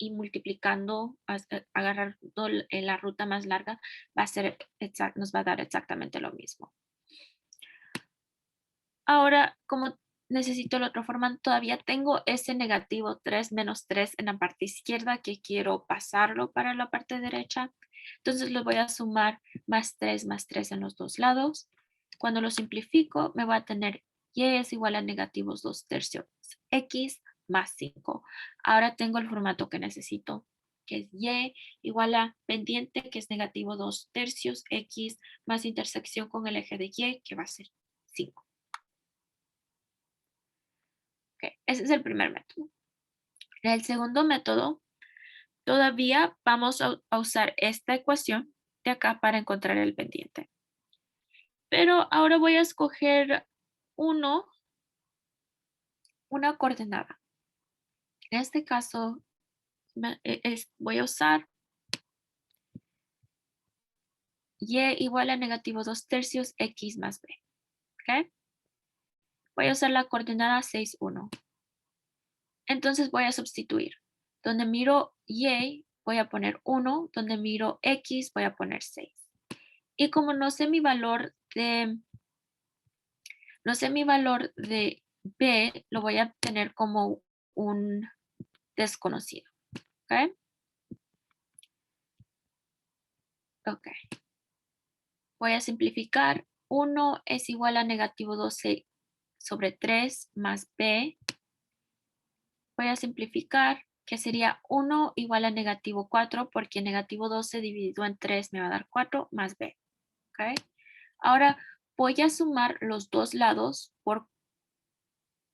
y multiplicando, agarrando la ruta más larga, nos va a dar exactamente lo mismo. Ahora, como necesito la otra forma, todavía tengo ese negativo 3 menos 3 en la parte izquierda que quiero pasarlo para la parte derecha. Entonces lo voy a sumar más 3 en los dos lados. Cuando lo simplifico, me voy a tener y es igual a negativos 2/3 X más 5. Ahora tengo el formato que necesito, que es y igual a pendiente, que es negativo 2/3 X más intersección con el eje de y, que va a ser 5. Okay, ese es el primer método. El segundo método, todavía vamos a usar esta ecuación de acá para encontrar el pendiente. Pero ahora voy a escoger una coordenada. En este caso, voy a usar y igual a negativo 2/3 X más B. ¿Okay? Voy a usar la coordenada 6, 1. Entonces voy a sustituir. Donde miro y, voy a poner 1. Donde miro X, voy a poner 6. Y como no sé mi valor de B, lo voy a tener como un desconocido. ¿Ok? Ok. Voy a simplificar. 1 es igual a negativo 12 sobre 3 más B. Voy a simplificar, que sería 1 igual a negativo 4, porque negativo 12 dividido en 3 me va a dar 4 más B. ¿Ok? Ahora voy a sumar los dos lados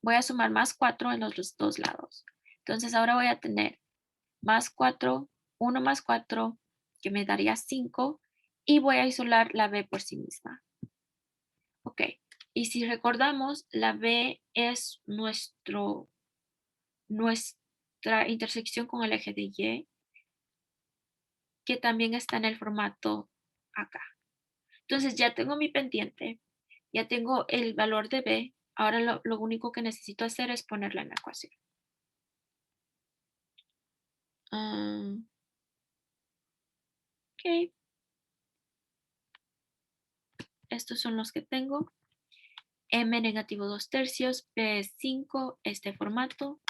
voy a sumar más 4 en los dos lados. Entonces ahora voy a tener más 4, 1 más 4, que me daría 5, y voy a isolar la B por sí misma. Ok, y si recordamos, la B es nuestra intersección con el eje de Y, que también está en el formato acá. Entonces ya tengo mi pendiente, ya tengo el valor de B. Ahora lo único que necesito hacer es ponerla en la ecuación. Ok. Estos son los que tengo. M negativo 2/3, P es 5, este formato.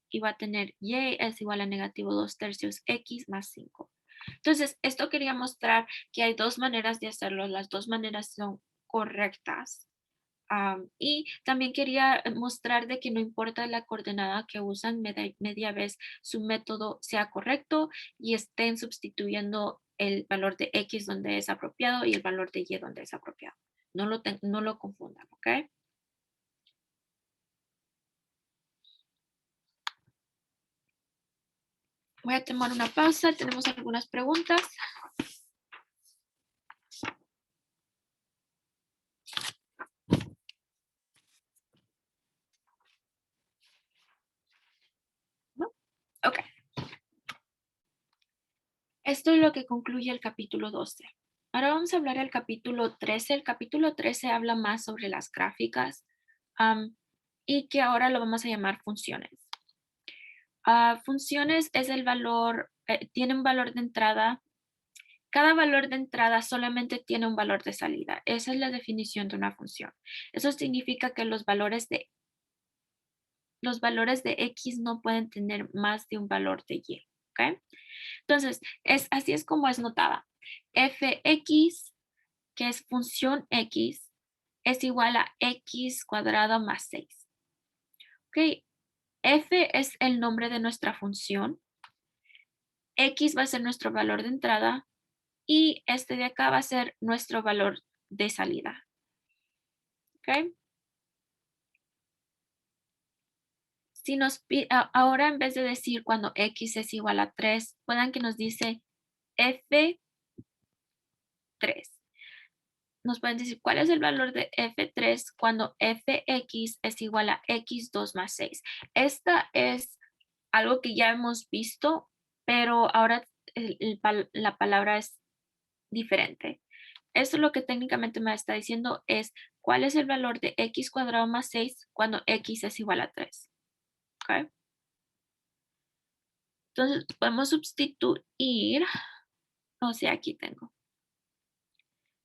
Y va a tener Y es igual a negativo 2/3 X más 5. Entonces, esto quería mostrar que hay dos maneras de hacerlo. Las dos maneras son correctas. Y también quería mostrar de que no importa la coordenada que usan, media vez su método sea correcto y estén sustituyendo el valor de X donde es apropiado y el valor de Y donde es apropiado. No lo confundan, ¿ok? Voy a tomar una pausa. Tenemos algunas preguntas. ¿No? Ok. Esto es lo que concluye el capítulo 12. Ahora vamos a hablar del capítulo 13. El capítulo 13 habla más sobre las gráficas y que ahora lo vamos a llamar funciones. Funciones es el valor, tiene un valor de entrada. Cada valor de entrada solamente tiene un valor de salida. Esa es la definición de una función. Eso significa que los valores de X no pueden tener más de un valor de Y. ¿Okay? Entonces, así es como es notada. Fx, que es función X es igual a X cuadrado más 6. Ok, F es el nombre de nuestra función. X va a ser nuestro valor de entrada y este de acá va a ser nuestro valor de salida. ¿Ok? Si ahora en vez de decir cuando X es igual a 3, puedan que nos dice F3. Nos pueden decir cuál es el valor de F3 cuando Fx es igual a X2 más 6. Esta es algo que ya hemos visto, pero ahora la palabra es diferente. Esto lo que técnicamente me está diciendo es cuál es el valor de X cuadrado más 6 cuando X es igual a 3. ¿Ok? Entonces podemos sustituir, o sea, aquí tengo.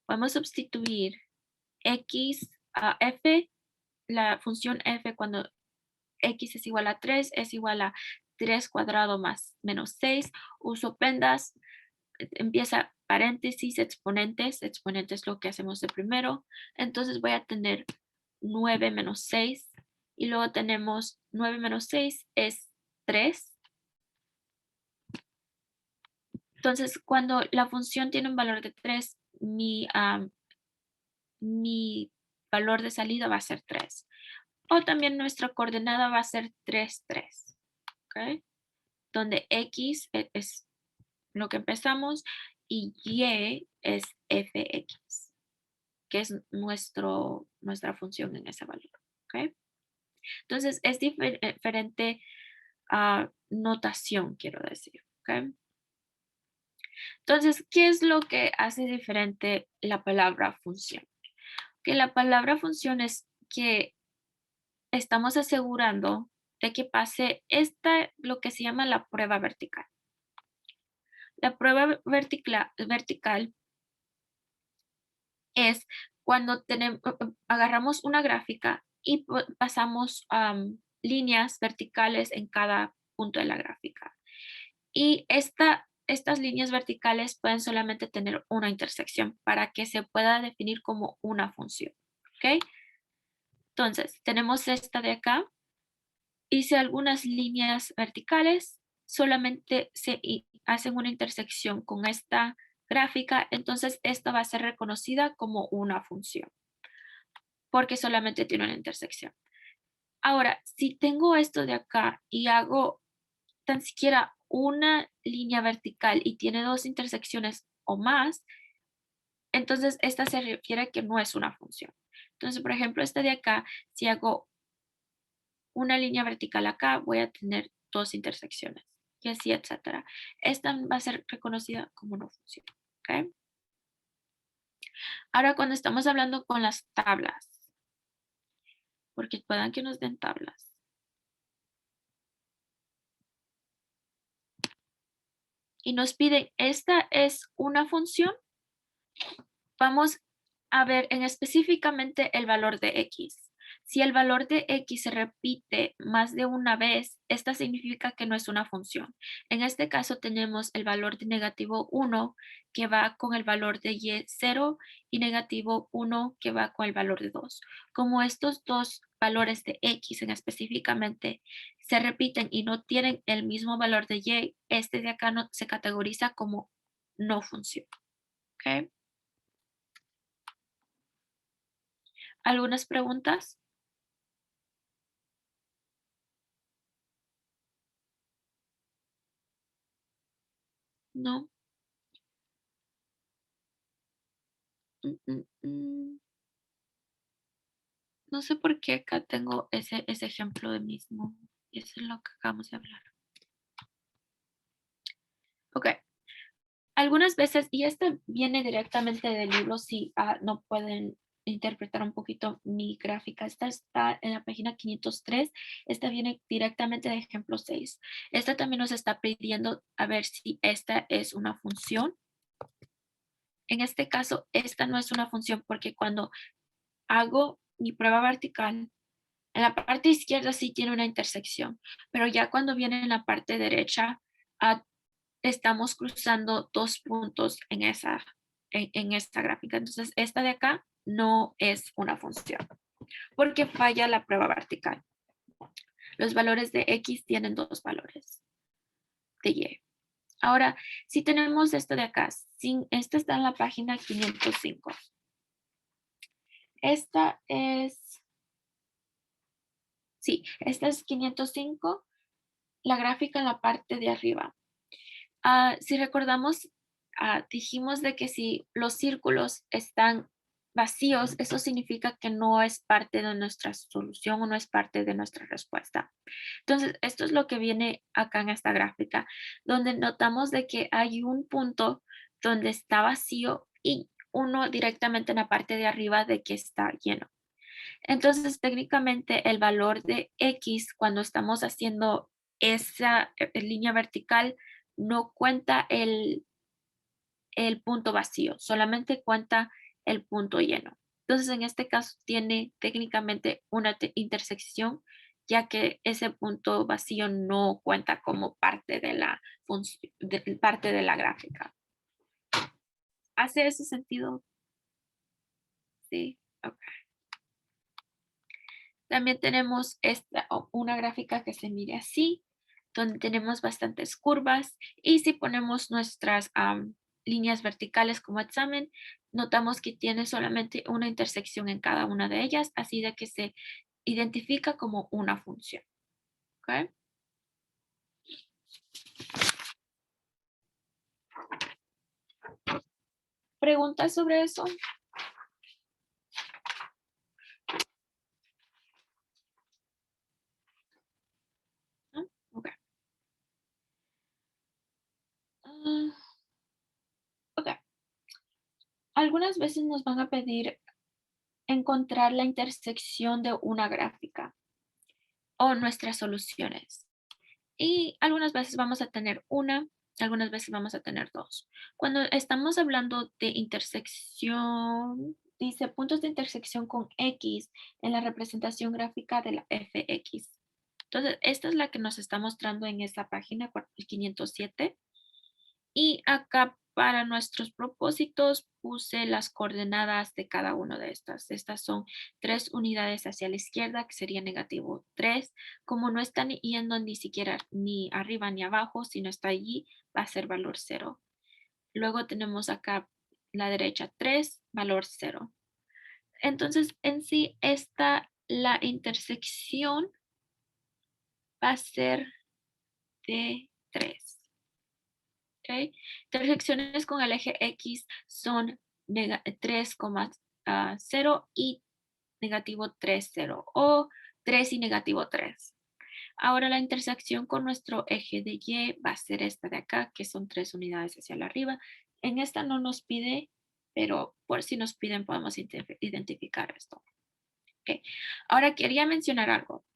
Podemos sustituir X a F, la función F cuando X es igual a 3 es igual a 3 cuadrado más menos 6. Uso pendas, empieza paréntesis, exponentes. Exponentes es lo que hacemos de primero. Entonces voy a tener 9 menos 6. Y luego tenemos 9 menos 6 es 3. Entonces, cuando la función tiene un valor de 3, mi valor de salida va a ser 3. O también nuestra coordenada va a ser 3, 3. ¿Ok? Donde X es lo que empezamos y Y es Fx, que es nuestra función en ese valor. ¿Ok? Entonces, es diferente notación, quiero decir. ¿Ok? Entonces, ¿qué es lo que hace diferente la palabra función? Que la palabra función es que estamos asegurando de que pase lo que se llama la prueba vertical. La prueba vertical es cuando agarramos una gráfica y pasamos líneas verticales en cada punto de la gráfica. Y estas líneas verticales pueden solamente tener una intersección para que se pueda definir como una función. ¿Ok? Entonces, tenemos esta de acá. Hice algunas líneas verticales, solamente se hacen una intersección con esta gráfica, entonces esta va a ser reconocida como una función, porque solamente tiene una intersección. Ahora, si tengo esto de acá y hago tan siquiera una línea vertical y tiene dos intersecciones o más, entonces esta se refiere a que no es una función. Entonces, por ejemplo, esta de acá, si hago una línea vertical acá, voy a tener dos intersecciones y así, etcétera. Esta va a ser reconocida como una función. ¿Ok? Ahora, cuando estamos hablando con las tablas, porque puedan que nos den tablas. Y nos piden, esta es una función. Vamos a ver en específicamente el valor de X. Si el valor de X se repite más de una vez, esta significa que no es una función. En este caso tenemos el valor de negativo 1 que va con el valor de Y 0 y negativo 1 que va con el valor de 2. Como estos dos valores de X en específicamente se repiten y no tienen el mismo valor de Y, este de acá no, se categoriza como no función. ¿Ok? ¿Algunas preguntas? No. Mm, mm, mm. No sé por qué acá tengo ese ejemplo de mismo. Y eso es lo que acabamos de hablar. Ok. Algunas veces, y esto viene directamente del libro, si no pueden interpretar un poquito mi gráfica. Esta está en la página 503. Esta viene directamente de ejemplo 6. Esta también nos está pidiendo a ver si esta es una función. En este caso, esta no es una función porque cuando hago mi prueba vertical, en la parte izquierda sí tiene una intersección, pero ya cuando viene en la parte derecha, estamos cruzando dos puntos en en esta gráfica. Entonces, esta de acá no es una función porque falla la prueba vertical. Los valores de X tienen dos valores de Y. Ahora, si tenemos esto de acá, esta está en la página 505. Esta es 505, la gráfica en la parte de arriba. Si recordamos, dijimos de que si los círculos están vacíos, eso significa que no es parte de nuestra solución o no es parte de nuestra respuesta. Entonces, esto es lo que viene acá en esta gráfica, donde notamos de que hay un punto donde está vacío y uno directamente en la parte de arriba de que está lleno. Entonces, técnicamente el valor de X cuando estamos haciendo esa línea vertical no cuenta el punto vacío, solamente cuenta el punto lleno. Entonces, en este caso tiene técnicamente una intersección, ya que ese punto vacío no cuenta como parte de la parte de la gráfica. ¿Hace ese sentido? Sí, ok. También tenemos una gráfica que se mire así, donde tenemos bastantes curvas y si ponemos nuestras líneas verticales como examen, notamos que tiene solamente una intersección en cada una de ellas, así de que se identifica como una función. ¿Okay? ¿Preguntas sobre eso? ¿No? Ok. Ok. Algunas veces nos van a pedir encontrar la intersección de una gráfica o nuestras soluciones. Y algunas veces vamos a tener una, algunas veces vamos a tener dos. Cuando estamos hablando de intersección, dice puntos de intersección con X en la representación gráfica de la FX. Entonces, esta es la que nos está mostrando en esta página 507. Y acá para nuestros propósitos puse las coordenadas de cada una de estas. Estas son 3 unidades hacia la izquierda, que sería negativo 3. Como no están yendo ni siquiera ni arriba ni abajo, sino está allí, va a ser valor 0. Luego tenemos acá la derecha 3, valor 0. Entonces, en sí, la intersección va a ser de 3. Okay. Intersecciones con el eje X son 3,0 y negativo 3,0 o 3 y negativo 3. Ahora la intersección con nuestro eje de Y va a ser esta de acá, que son 3 unidades hacia la arriba. En esta no nos pide, pero por si nos piden podemos identificar esto. Okay. Ahora quería mencionar algo.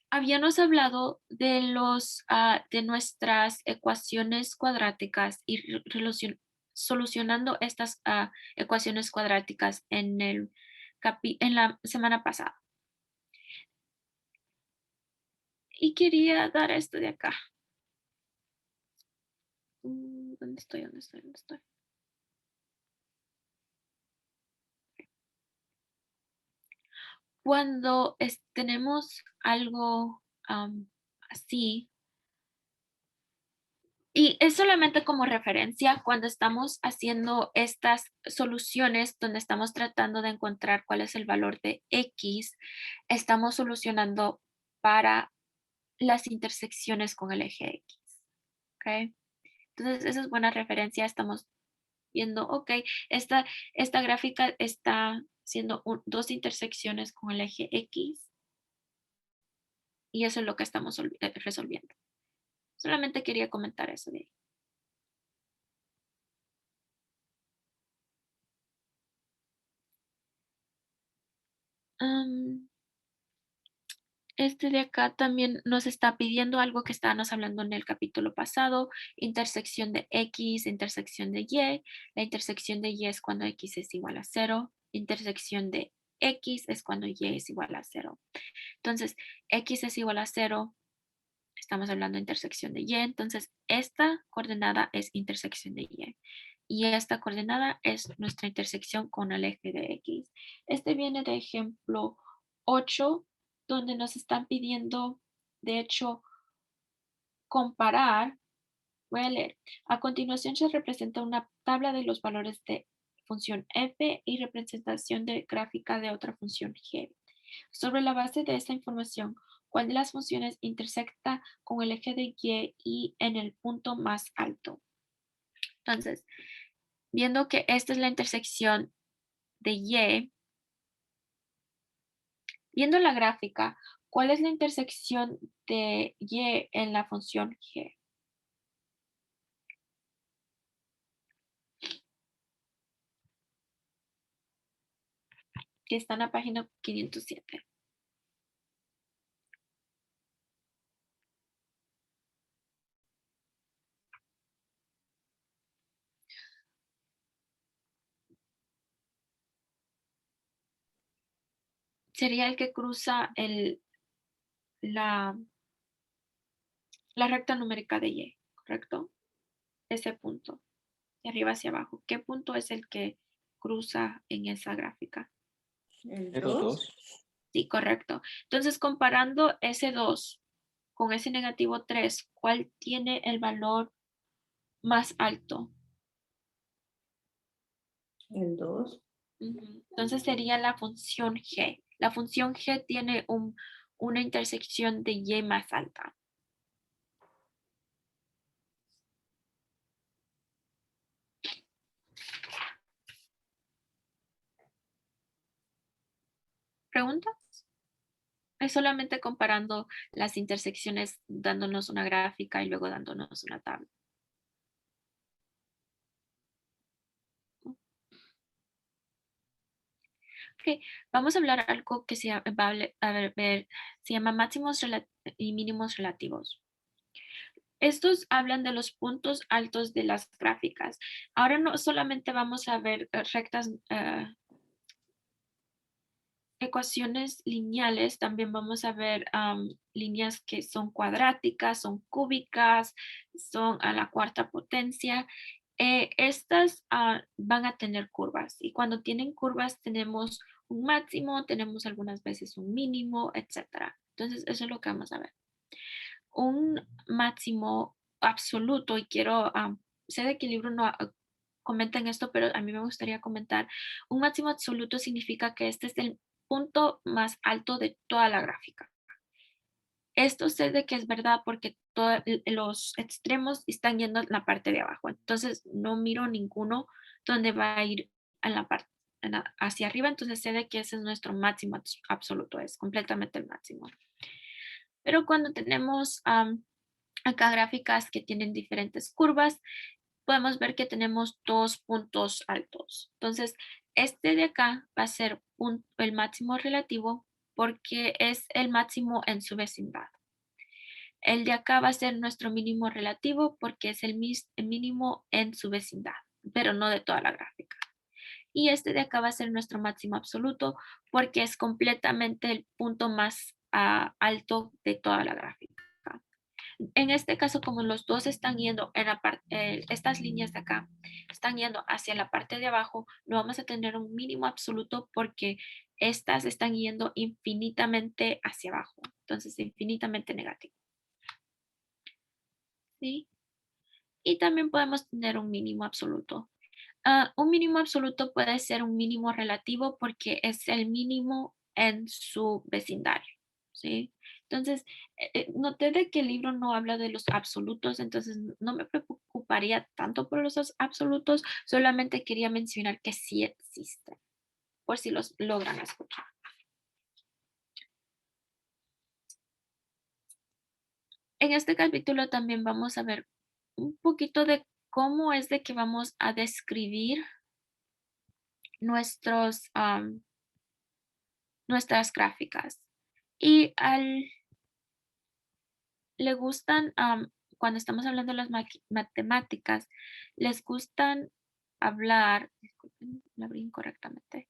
Habíamos hablado de de nuestras ecuaciones cuadráticas y solucionando estas ecuaciones cuadráticas en la semana pasada. Y quería dar esto de acá. ¿Dónde estoy? ¿Dónde estoy? ¿Dónde estoy? Cuando tenemos algo así, y es solamente como referencia cuando estamos haciendo estas soluciones donde estamos tratando de encontrar cuál es el valor de X, estamos solucionando para las intersecciones con el eje X. ¿Okay? Entonces, esa es buena referencia. Estamos viendo, ok, esta gráfica está haciendo dos intersecciones con el eje X y eso es lo que estamos resolviendo. Solamente quería comentar eso de ahí. Este de acá también nos está pidiendo algo que estábamos hablando en el capítulo pasado, intersección de X, intersección de Y. La intersección de Y es cuando X es igual a 0. Intersección de X es cuando Y es igual a 0. Entonces, X es igual a 0. Estamos hablando de intersección de Y. Entonces, esta coordenada es intersección de Y. y esta coordenada es nuestra intersección con el eje de X. Este viene de ejemplo 8, donde nos están pidiendo, de hecho, comparar. Voy a leer. A continuación se representa una tabla de los valores de función f y representación de gráfica de otra función g. Sobre la base de esta información, ¿cuál de las funciones intersecta con el eje de y en el punto más alto? Entonces, viendo que esta es la intersección de y, viendo la gráfica, ¿cuál es la intersección de y en la función g? Que está en la página 507. Sería el que cruza la recta numérica de y, ¿correcto? Ese punto, de arriba hacia abajo. ¿Qué punto es el que cruza en esa gráfica? El 0, 2. 2. Sí, correcto. Entonces, comparando ese 2 con ese negativo 3, ¿cuál tiene el valor más alto? El 2. Entonces sería la función g. La función g tiene una intersección de y más alta. ¿Preguntas? Es solamente comparando las intersecciones, dándonos una gráfica y luego dándonos una tabla. Ok, vamos a hablar algo que se llama máximos y mínimos relativos. Estos hablan de los puntos altos de las gráficas. Ahora no solamente vamos a ver rectas, ecuaciones lineales, también vamos a ver líneas que son cuadráticas, son cúbicas, son a la cuarta potencia. Estas van a tener curvas y cuando tienen curvas tenemos un máximo, tenemos algunas veces un mínimo, etc. Entonces eso es lo que vamos a ver. Un máximo absoluto, y quiero, sé de que el libro no comenta en esto, pero a mí me gustaría comentar, un máximo absoluto significa que este es el punto más alto de toda la gráfica. Esto sé de que es verdad porque los extremos están yendo en la parte de abajo, entonces no miro ninguno donde va a ir en la parte hacia arriba, entonces sé de que ese es nuestro máximo absoluto, es completamente el máximo. Pero cuando tenemos acá gráficas que tienen diferentes curvas, podemos ver que tenemos dos puntos altos. Entonces, este de acá va a ser el máximo relativo porque es el máximo en su vecindad. El de acá va a ser nuestro mínimo relativo porque es el mínimo en su vecindad, pero no de toda la gráfica. Y este de acá va a ser nuestro máximo absoluto porque es completamente el punto más alto de toda la gráfica. En este caso, como los dos están yendo en la parte, estas líneas de acá están yendo hacia la parte de abajo, no vamos a tener un mínimo absoluto porque estas están yendo infinitamente hacia abajo. Entonces, infinitamente negativo. ¿Sí? Y también podemos tener un mínimo absoluto. Un mínimo absoluto puede ser un mínimo relativo porque es el mínimo en su vecindario. ¿Sí? Entonces, noté de que el libro no habla de los absolutos, entonces no me preocuparía tanto por los absolutos, solamente quería mencionar que sí existen, por si los logran escuchar. En este capítulo también vamos a ver un poquito de cómo es de que vamos a describir nuestras gráficas. Y le gustan, cuando estamos hablando de las matemáticas, les gustan hablar, disculpen, la abrí incorrectamente,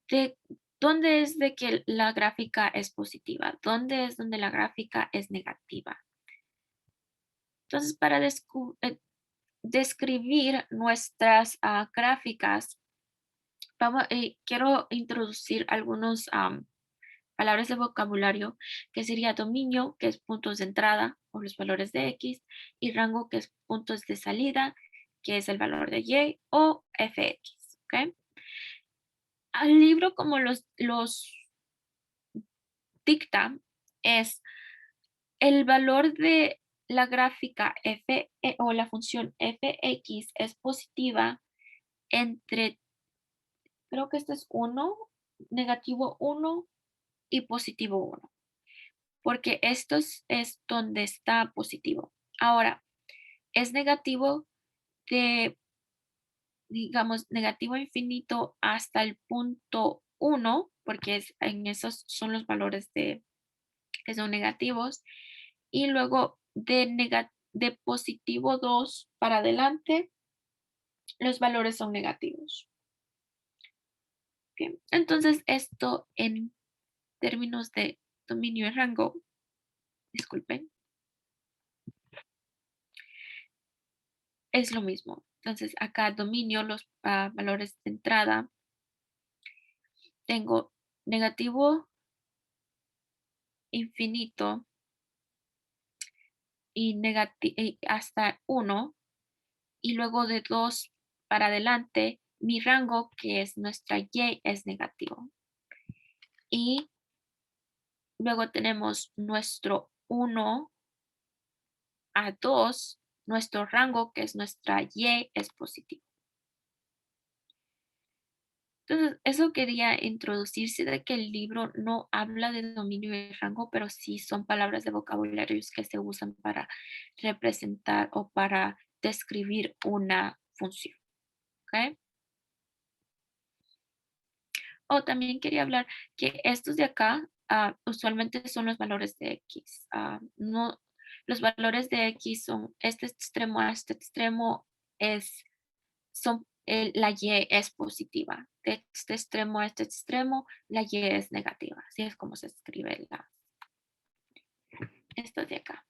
de dónde es de que la gráfica es positiva, dónde es donde la gráfica es negativa. Entonces, describir nuestras gráficas, quiero introducir algunos palabras de vocabulario, que sería dominio, que es puntos de entrada o los valores de X, y rango, que es puntos de salida, que es el valor de Y o Fx. ¿Ok? Al libro, como los dicta, es el valor de la gráfica f o la función fx es positiva entre, creo que este es 1, negativo 1 y positivo 1, porque esto es donde está positivo. Ahora, es negativo de, digamos, negativo infinito hasta el punto 1, porque en esos son los valores que son negativos, y luego de positivo 2 para adelante, los valores son negativos. Bien, entonces esto en términos de dominio y rango, disculpen, es lo mismo. Entonces acá dominio, los valores de entrada, tengo negativo, infinito y hasta 1, y luego de 2 para adelante, mi rango, que es nuestra Y, es negativo. Y luego tenemos nuestro 1 a 2, nuestro rango, que es nuestra Y, es positivo. Entonces, eso quería introducirse de que el libro no habla de dominio y rango, pero sí son palabras de vocabularios que se usan para representar o para describir una función. ¿Ok? O también quería hablar que estos de acá usualmente son los valores de X. No, los valores de X son este extremo a este extremo la Y es positiva. De este extremo a este extremo, la Y es negativa. Así es como se escribe esto de acá.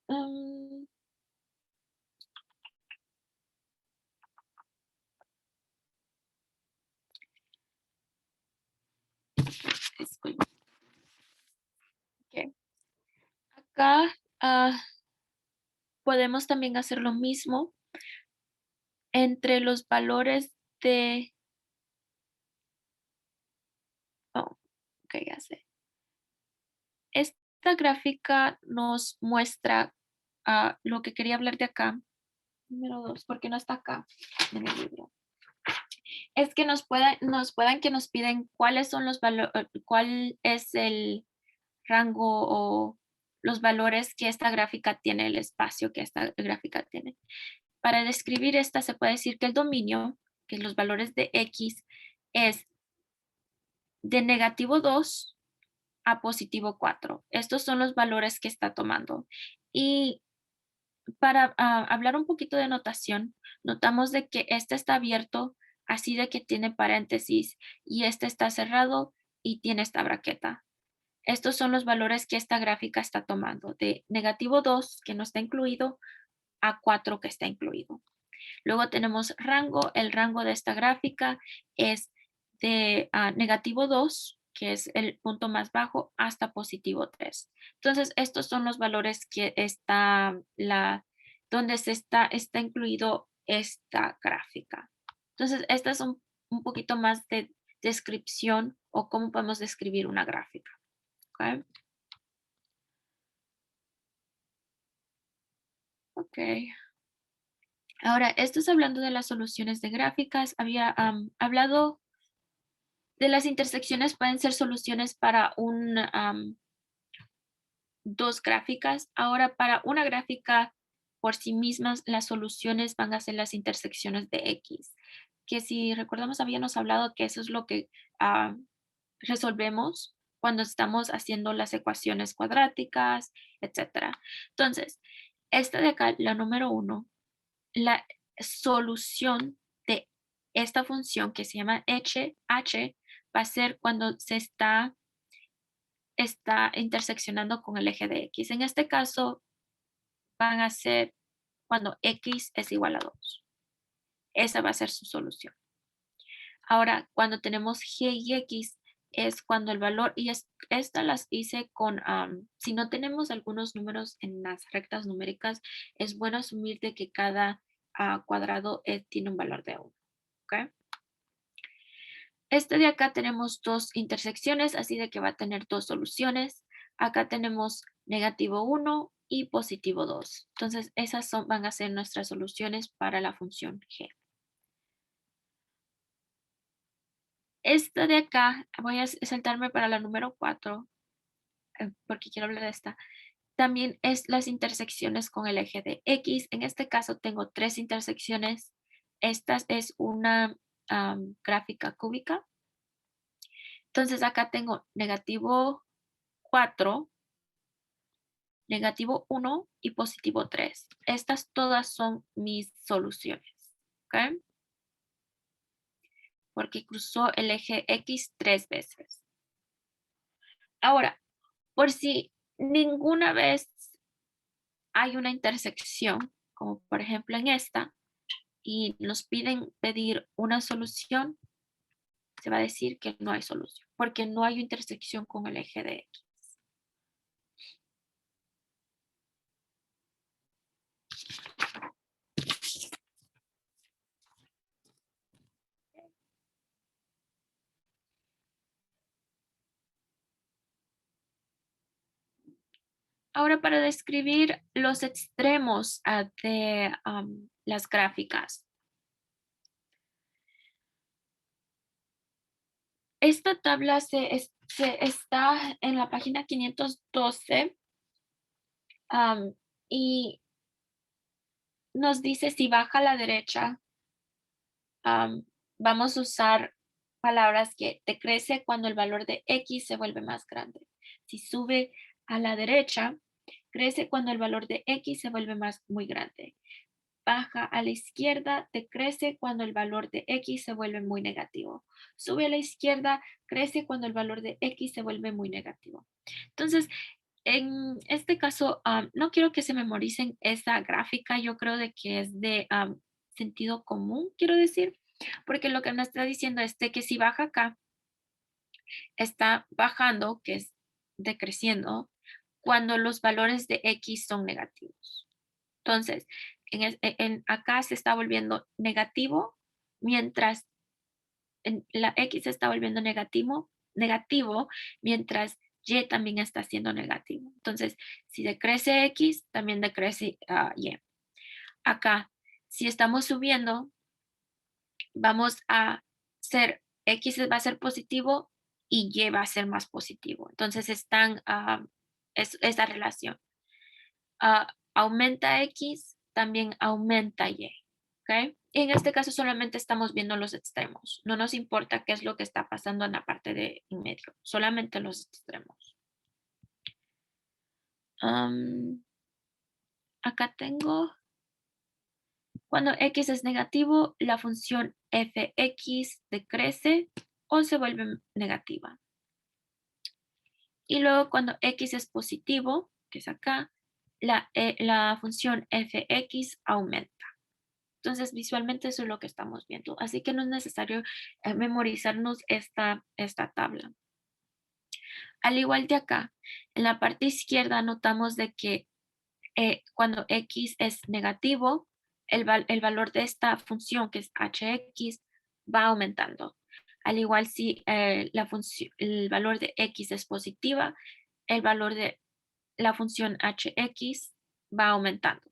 Mm, disculpe. Ok. Acá podemos también hacer lo mismo entre los valores de... Oh, ok, ya sé. Esta gráfica nos muestra lo que quería hablar de acá. Número 2, porque no está acá en el libro. Es que nos piden cuáles son los valores, cuál es el rango o los valores que esta gráfica tiene, el espacio que esta gráfica tiene. Para describir esta se puede decir que el dominio, que los valores de X, es de negativo 2 a positivo 4. Estos son los valores que está tomando. Y para hablar un poquito de notación, notamos de que este está abierto, así de que tiene paréntesis, y este está cerrado y tiene esta braqueta. Estos son los valores que esta gráfica está tomando, de negativo 2, que no está incluido, a 4, que está incluido. Luego tenemos rango. El rango de esta gráfica es de negativo 2, que es el punto más bajo, hasta positivo 3. Entonces, estos son los valores que donde está incluido esta gráfica. Entonces, esta es un poquito más de descripción o cómo podemos describir una gráfica. ¿Okay? Ok. Ahora, esto es hablando de las soluciones de gráficas. Había hablado de las intersecciones, pueden ser soluciones para dos gráficas. Ahora, para una gráfica por sí mismas, las soluciones van a ser las intersecciones de X. Que si recordamos, habíamos hablado que eso es lo que resolvemos cuando estamos haciendo las ecuaciones cuadráticas, etc. Entonces, esta de acá, la número 1, la solución de esta función que se llama h va a ser cuando se está interseccionando con el eje de X. En este caso, van a ser cuando x es igual a 2. Esa va a ser su solución. Ahora, cuando tenemos g y x, es cuando el valor, y estas las hice con, si no tenemos algunos números en las rectas numéricas, es bueno asumir de que cada cuadrado tiene un valor de 1. ¿Ok? Este de acá tenemos dos intersecciones, así de que va a tener dos soluciones. Acá tenemos negativo 1 y positivo 2. Entonces, esas van a ser nuestras soluciones para la función g. Esta de acá, voy a saltarme para la número 4, porque quiero hablar de esta. También es las intersecciones con el eje de X. En este caso tengo 3 intersecciones. Esta es una gráfica cúbica. Entonces acá tengo negativo 4, negativo 1 y positivo 3. Estas todas son mis soluciones. ¿Ok? Porque cruzó el eje X 3 veces. Ahora, por si ninguna vez hay una intersección, como por ejemplo en esta, y nos piden pedir una solución, se va a decir que no hay solución, porque no hay intersección con el eje de X. Ahora para describir los extremos de las gráficas. Esta tabla está en la página 512 y nos dice si baja a la derecha, vamos a usar palabras que decrece cuando el valor de X se vuelve más grande. Si sube a la derecha, crece cuando el valor de X se vuelve muy grande. Baja a la izquierda, decrece cuando el valor de X se vuelve muy negativo. Sube a la izquierda, crece cuando el valor de X se vuelve muy negativo. Entonces, en este caso, no quiero que se memoricen esta gráfica. Yo creo de que es de sentido común, quiero decir, porque lo que me está diciendo es de que si baja acá, está bajando, que es decreciendo, cuando los valores de X son negativos. Entonces, acá se está volviendo negativo, mientras en la X se está volviendo negativo, mientras Y también está siendo negativo. Entonces, si decrece X, también decrece Y. Acá, si estamos subiendo, vamos a ser, X va a ser positivo y Y va a ser más positivo. Entonces, están, es esa relación. Aumenta X, también aumenta Y. ¿Ok? En este caso solamente estamos viendo los extremos. No nos importa qué es lo que está pasando en la parte de en medio. Solamente los extremos. Acá tengo, cuando X es negativo, la función fx decrece o se vuelve negativa. Y luego cuando X es positivo, que es acá, la función fx aumenta. Entonces, visualmente eso es lo que estamos viendo. Así que no es necesario memorizarnos esta tabla. Al igual de acá, en la parte izquierda notamos de que cuando X es negativo, el valor de esta función, que es hx, va aumentando. Al igual si el valor de X es positiva, el valor de la función hx va aumentando.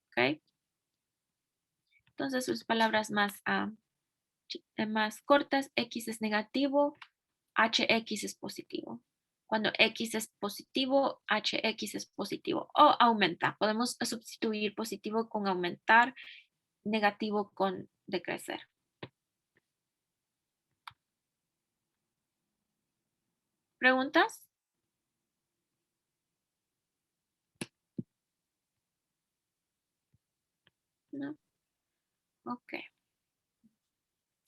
¿Ok? Entonces, sus palabras más cortas, X es negativo, Hx es positivo. Cuando X es positivo, Hx es positivo o aumenta. Podemos sustituir positivo con aumentar, negativo con decrecer. ¿Preguntas? No. Ok.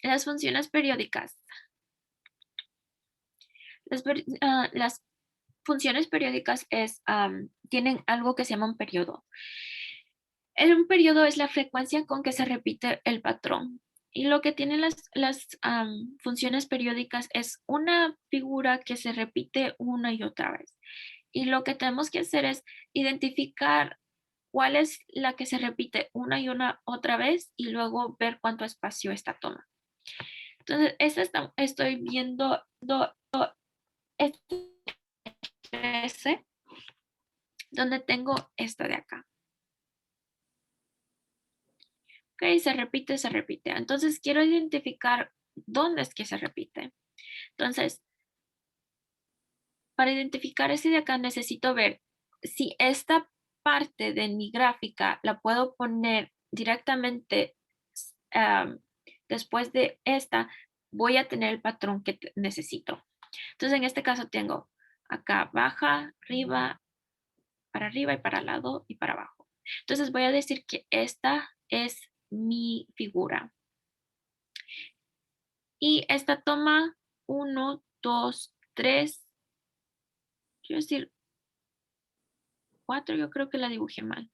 Las funciones periódicas. Las funciones periódicas tienen algo que se llama un periodo. Un periodo es la frecuencia con que se repite el patrón. Y lo que tienen las funciones periódicas es una figura que se repite una y otra vez. Y lo que tenemos que hacer es identificar cuál es la que se repite una y una otra vez y luego ver cuánto espacio esta toma. Entonces, estoy viendo este donde tengo esta de acá. Ok, se repite, se repite. Entonces, quiero identificar dónde es que se repite. Entonces, para identificar ese de acá necesito ver si esta parte de mi gráfica la puedo poner directamente después de esta, voy a tener el patrón que necesito. Entonces, en este caso tengo acá baja, arriba y para el lado y para abajo. Entonces, voy a decir que esta es mi figura. Y esta toma 1, 2, 3, quiero decir 4, yo creo que la dibujé mal.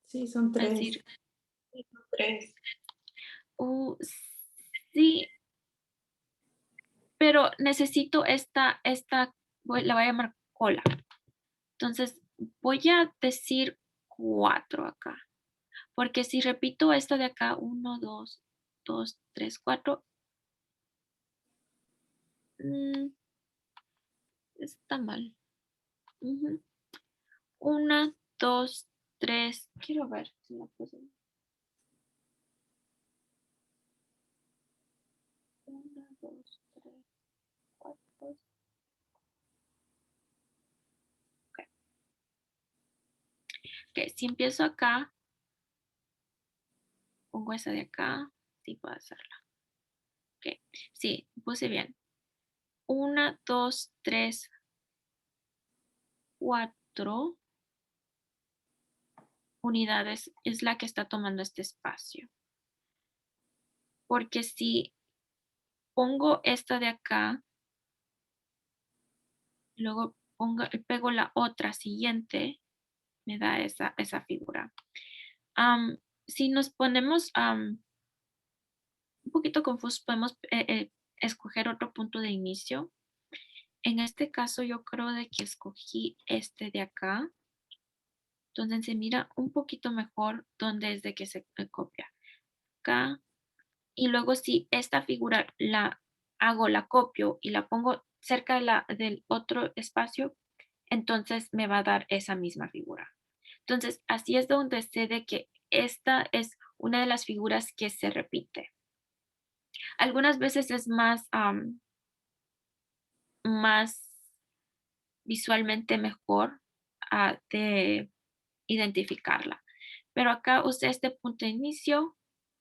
Sí, son Es 3. decir, 3. Sí, pero necesito esta, la voy a llamar cola. Entonces, voy a decir 4 acá. Porque si repito esta de acá, 1, 2, 3, 4. Está mal. 1, 2, 3. Quiero ver si la puse. 1, 2, 3, 4. Ok, si empiezo acá, pongo esa de acá, sí puedo hacerla. Ok, sí, puse bien. 1, 2, 3, 4 unidades es la que está tomando este espacio. Porque si pongo esta de acá, luego pego la otra siguiente, me da esa figura. Si nos ponemos un poquito confusos, podemos escoger otro punto de inicio. En este caso yo creo de que escogí este de acá, donde se mira un poquito mejor donde es de que se copia. Acá. Y luego si esta figura la copio y la pongo cerca del otro espacio, entonces me va a dar esa misma figura. Entonces, así es donde sé de que esta es una de las figuras que se repite. Algunas veces es más visualmente mejor de identificarla. Pero acá usé este punto de inicio,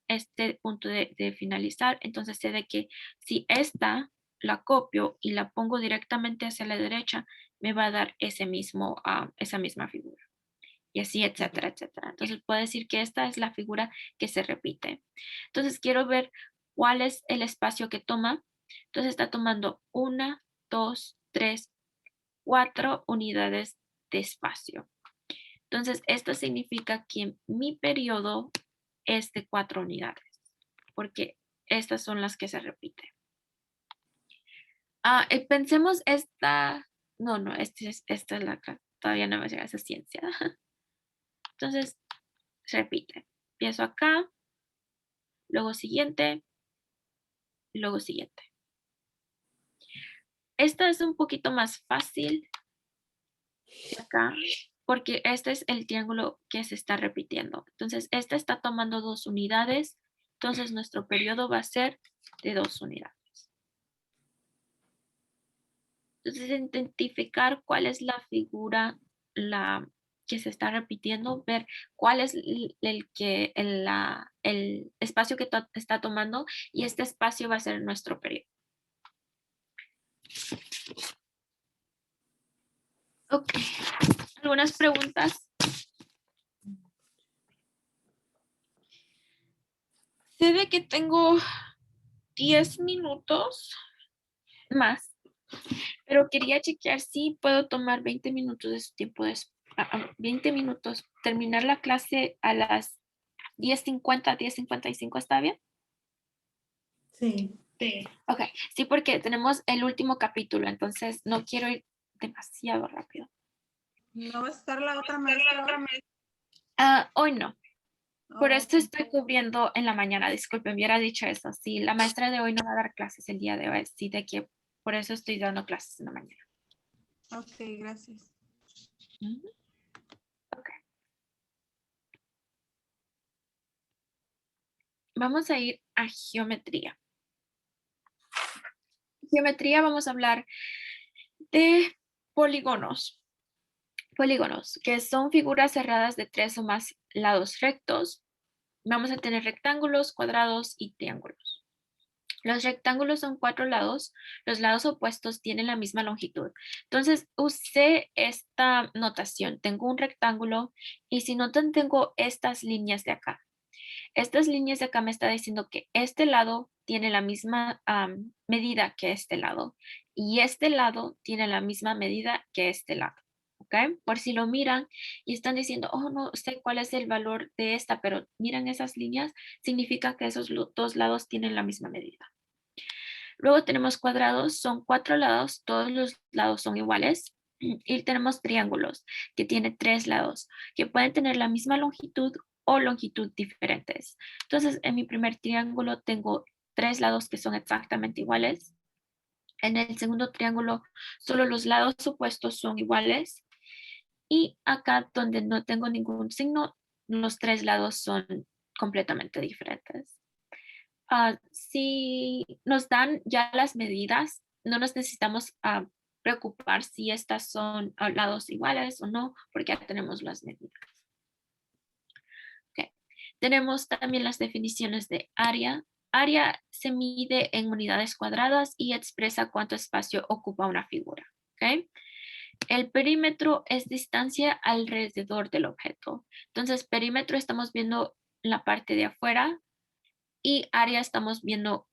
este punto de finalizar, entonces sé de que si esta la copio y la pongo directamente hacia la derecha, me va a dar esa misma figura. Y así, etcétera, etcétera. Entonces puedo decir que esta es la figura que se repite. Entonces quiero ver cuál es el espacio que toma. Entonces está tomando 1, 2, 3, 4 unidades de espacio. Entonces esto significa que mi periodo es de 4 unidades, porque estas son las que se repiten. Pensemos esta, no, esta es la que todavía no me llega a esa ciencia. Entonces, se repite. Empiezo acá, luego siguiente, luego siguiente. Esta es un poquito más fácil acá, porque este es el triángulo que se está repitiendo. Entonces, esta está tomando 2 unidades, entonces nuestro periodo va a ser de 2 unidades. Entonces, identificar cuál es la figura que se está repitiendo, ver cuál es el espacio que está tomando y este espacio va a ser nuestro periodo. Ok, ¿algunas preguntas? Sé de que tengo 10 minutos más, pero quería chequear si puedo tomar 20 minutos de su tiempo 20 minutos. Terminar la clase a las 10:50, 10:55, ¿está bien? Sí. Ok, sí, porque tenemos el último capítulo, entonces no quiero ir demasiado rápido. ¿No va a estar la otra maestra hoy? Hoy no. Por Oh, eso estoy cubriendo en la mañana. Disculpen, hubiera dicho eso. Sí, la maestra de hoy no va a dar clases el día de hoy, sí, de que por eso estoy dando clases en la mañana. ok, gracias. Ujú. Ok. Vamos a ir a geometría. Geometría vamos a hablar de polígonos. Polígonos, que son figuras cerradas de 3 o más lados rectos. Vamos a tener rectángulos, cuadrados y triángulos. Los rectángulos son 4 lados, los lados opuestos tienen la misma longitud. Entonces, usé esta notación. Tengo un rectángulo y si notan, tengo estas líneas de acá. Estas líneas de acá me está diciendo que este lado tiene la misma medida que este lado y este lado tiene la misma medida que este lado. ¿Ok? Por si lo miran y están diciendo, oh, no sé cuál es el valor de esta, pero miran esas líneas, significa que esos dos lados tienen la misma medida. Luego tenemos cuadrados, son 4 lados, todos los lados son iguales. Y tenemos triángulos, que tienen 3 lados, que pueden tener la misma longitud o longitud diferentes. Entonces, en mi primer triángulo tengo 3 lados que son exactamente iguales. En el segundo triángulo, solo los lados opuestos son iguales. Y acá donde no tengo ningún signo, los 3 lados son completamente diferentes. Si nos dan ya las medidas, no nos necesitamos preocupar si estas son lados iguales o no, porque ya tenemos las medidas. Okay. Tenemos también las definiciones de área. Área se mide en unidades cuadradas y expresa cuánto espacio ocupa una figura. Okay. El perímetro es distancia alrededor del objeto. Entonces, perímetro estamos viendo la parte de afuera y área estamos viendo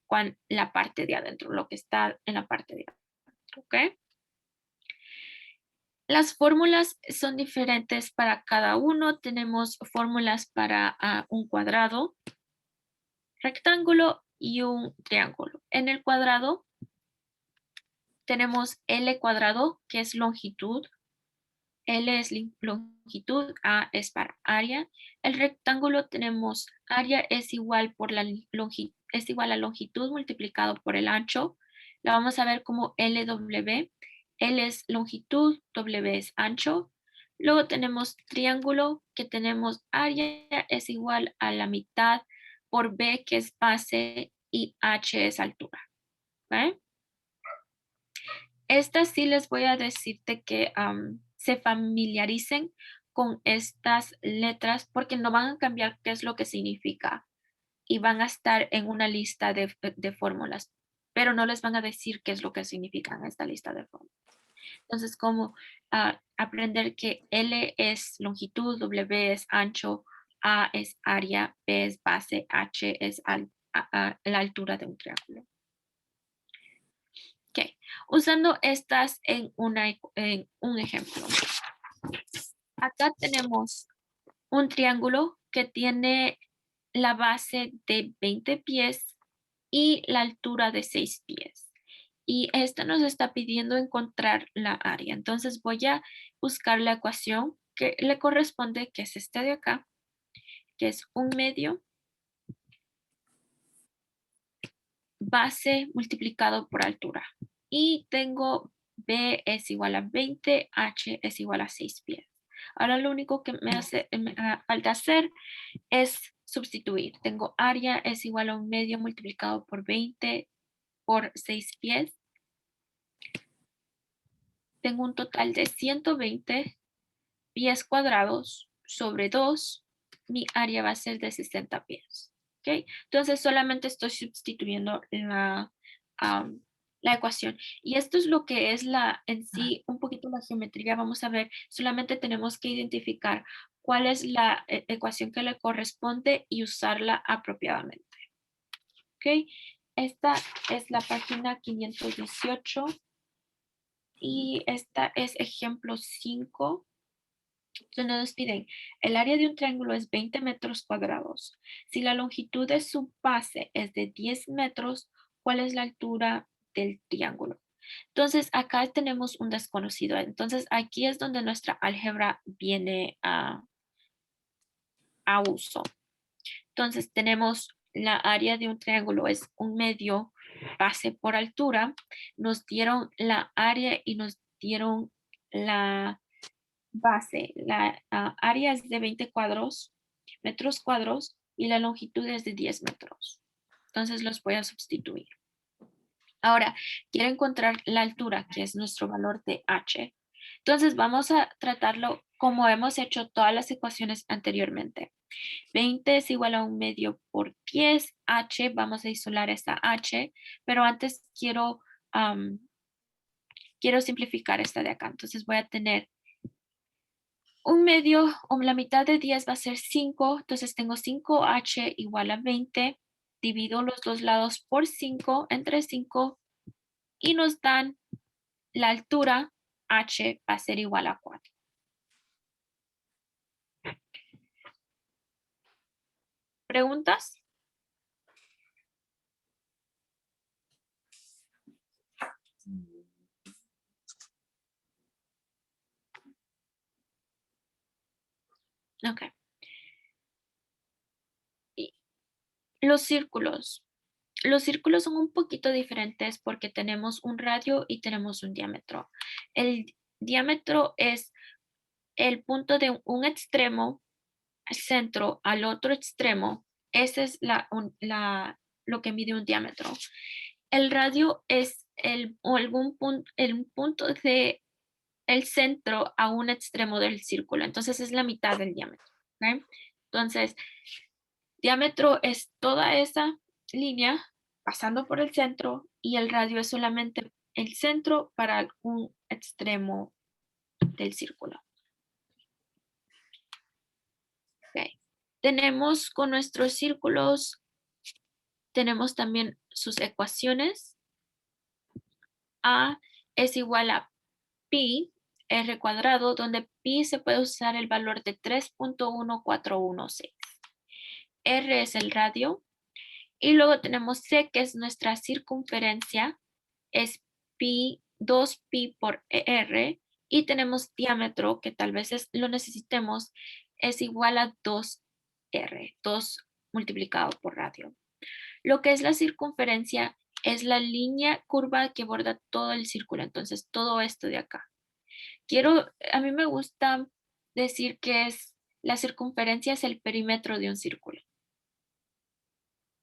la parte de adentro, lo que está en la parte de adentro, ¿ok? Las fórmulas son diferentes para cada uno. Tenemos fórmulas para un cuadrado, rectángulo y un triángulo. En el cuadrado tenemos L cuadrado, que es longitud. L es longitud, A es para área. El rectángulo tenemos área es igual a longitud multiplicado por el ancho. La vamos a ver como LW. L es longitud, W es ancho. Luego tenemos triángulo, que tenemos área es igual a la mitad por B, que es base, y H es altura. ¿Okay? Estas sí les voy a decirte que se familiaricen con estas letras porque no van a cambiar qué es lo que significa y van a estar en una lista de fórmulas, pero no les van a decir qué es lo que significa en esta lista de fórmulas. Entonces, como aprender que L es longitud, W es ancho, A es área, B es base, H es la altura de un triángulo. Ok, usando estas en un ejemplo. Acá tenemos un triángulo que tiene la base de 20 pies y la altura de 6 pies. Y esto nos está pidiendo encontrar la área. Entonces voy a buscar la ecuación que le corresponde, que es esta de acá, que es 1/2 base multiplicado por altura. Y tengo B es igual a 20, H es igual a 6 pies. Ahora lo único que me falta hacer es sustituir. Tengo área es igual a 1/2 multiplicado por 20 por 6 pies. Tengo un total de 120 pies cuadrados sobre 2. Mi área va a ser de 60 pies. ¿Okay? Entonces solamente estoy sustituyendo la ecuación. Y esto es lo que es en sí un poquito la geometría. Vamos a ver, solamente tenemos que identificar cuál es la ecuación que le corresponde y usarla apropiadamente. ¿Ok? Esta es la página 518 y esta es ejemplo 5. Entonces nos piden, el área de un triángulo es 20 metros cuadrados. Si la longitud de su base es de 10 metros, ¿cuál es la altura del triángulo? Entonces acá tenemos un desconocido. Entonces aquí es donde nuestra álgebra viene a uso. Entonces tenemos la área de un triángulo es un medio base por altura. Nos dieron la área y nos dieron la base. La área es de 20 metros cuadrados y la longitud es de 10 metros. Entonces los voy a sustituir. Ahora, quiero encontrar la altura, que es nuestro valor de h. Entonces vamos a tratarlo como hemos hecho todas las ecuaciones anteriormente. 20 es igual a un medio por 10, h, vamos a isolar esta h, pero antes quiero simplificar esta de acá. Entonces voy a tener un medio o la mitad de 10 va a ser 5, entonces tengo 5h igual a 20, divido los dos lados por 5 entre 5 y nos dan la altura h va a ser igual a 4. ¿Preguntas? Ok. Y los círculos. Los círculos son un poquito diferentes porque tenemos un radio y tenemos un diámetro. El diámetro es el punto de un extremo al centro al otro extremo. Ese es lo que mide un diámetro. El radio es el punto de el centro a un extremo del círculo. Entonces es la mitad del diámetro. ¿Okay? Entonces, diámetro es toda esa línea pasando por el centro y el radio es solamente el centro para un extremo del círculo. Okay. Tenemos con nuestros círculos, tenemos también sus ecuaciones. A es igual a pi r cuadrado, donde pi se puede usar el valor de 3.1416. R es el radio. Y luego tenemos C, que es nuestra circunferencia, es pi, 2pi por R. Y tenemos diámetro, que tal vez lo necesitemos, es igual a 2R, 2 multiplicado por radio. Lo que es la circunferencia es la línea curva que borda todo el círculo, entonces todo esto de acá. A mí me gusta decir que la circunferencia es el perímetro de un círculo.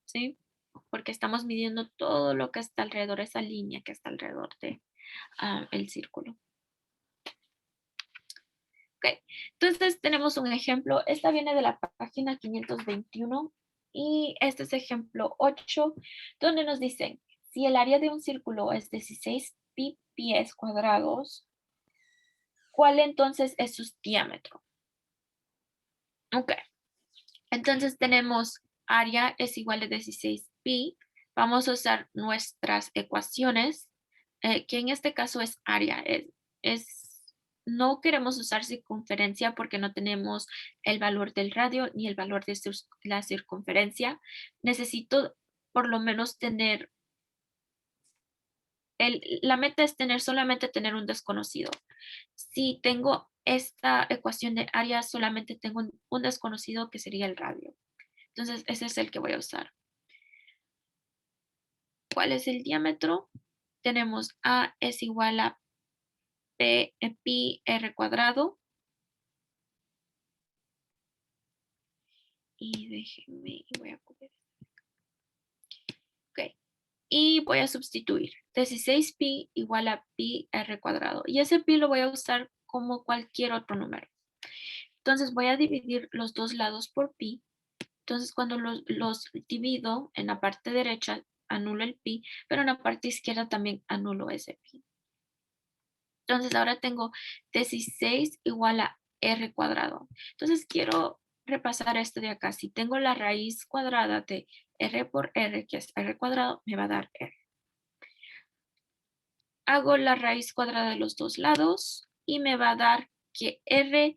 ¿Sí? Porque estamos midiendo todo lo que está alrededor, esa línea que está alrededor de el círculo. Ok, entonces tenemos un ejemplo. Esta viene de la página 521 y este es ejemplo 8, donde nos dicen, si el área de un círculo es 16 pi pies cuadrados, ¿cuál entonces es su diámetro? Ok, entonces tenemos área es igual a 16 pi. Vamos a usar nuestras ecuaciones, que en este caso es área. No queremos usar circunferencia porque no tenemos el valor del radio ni el valor de la circunferencia. Necesito por lo menos tener, la meta es solamente tener un desconocido. Si tengo esta ecuación de área, solamente tengo un desconocido que sería el radio. Entonces, ese es el que voy a usar. ¿Cuál es el diámetro? Tenemos A es igual a pi r cuadrado. Y déjenme, voy a poner. Ok. Y voy a sustituir. 16 pi igual a pi r cuadrado. Y ese pi lo voy a usar como cualquier otro número. Entonces voy a dividir los dos lados por pi. Entonces cuando los divido en la parte derecha, anulo el pi, pero en la parte izquierda también anulo ese pi. Entonces ahora tengo 16 igual a r cuadrado. Entonces quiero repasar esto de acá. Si tengo la raíz cuadrada de r por r, que es r cuadrado, me va a dar r. Hago la raíz cuadrada de los dos lados y me va a dar que r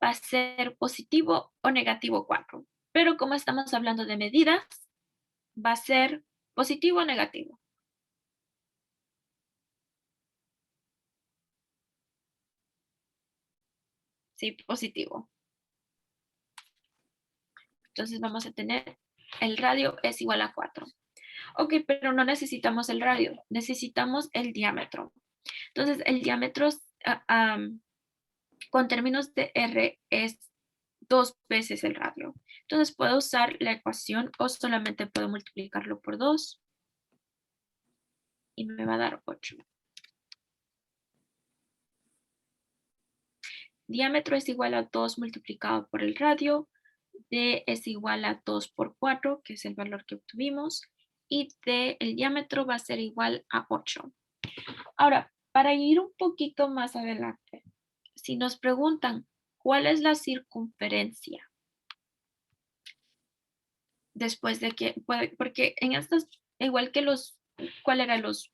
va a ser positivo o negativo 4. Pero como estamos hablando de medidas, va a ser positivo o negativo. Sí, positivo. Entonces vamos a tener el radio es igual a 4. Ok, pero no necesitamos el radio, necesitamos el diámetro. Entonces el diámetro con términos de R es 2 veces el radio. Entonces puedo usar la ecuación o solamente puedo multiplicarlo por 2 y me va a dar 8. Diámetro es igual a 2 multiplicado por el radio. D es igual a 2 por 4, que es el valor que obtuvimos. Y D, el diámetro va a ser igual a 8. Ahora, para ir un poquito más adelante, si nos preguntan cuál es la circunferencia, después de que, porque en estas, igual que cuál eran los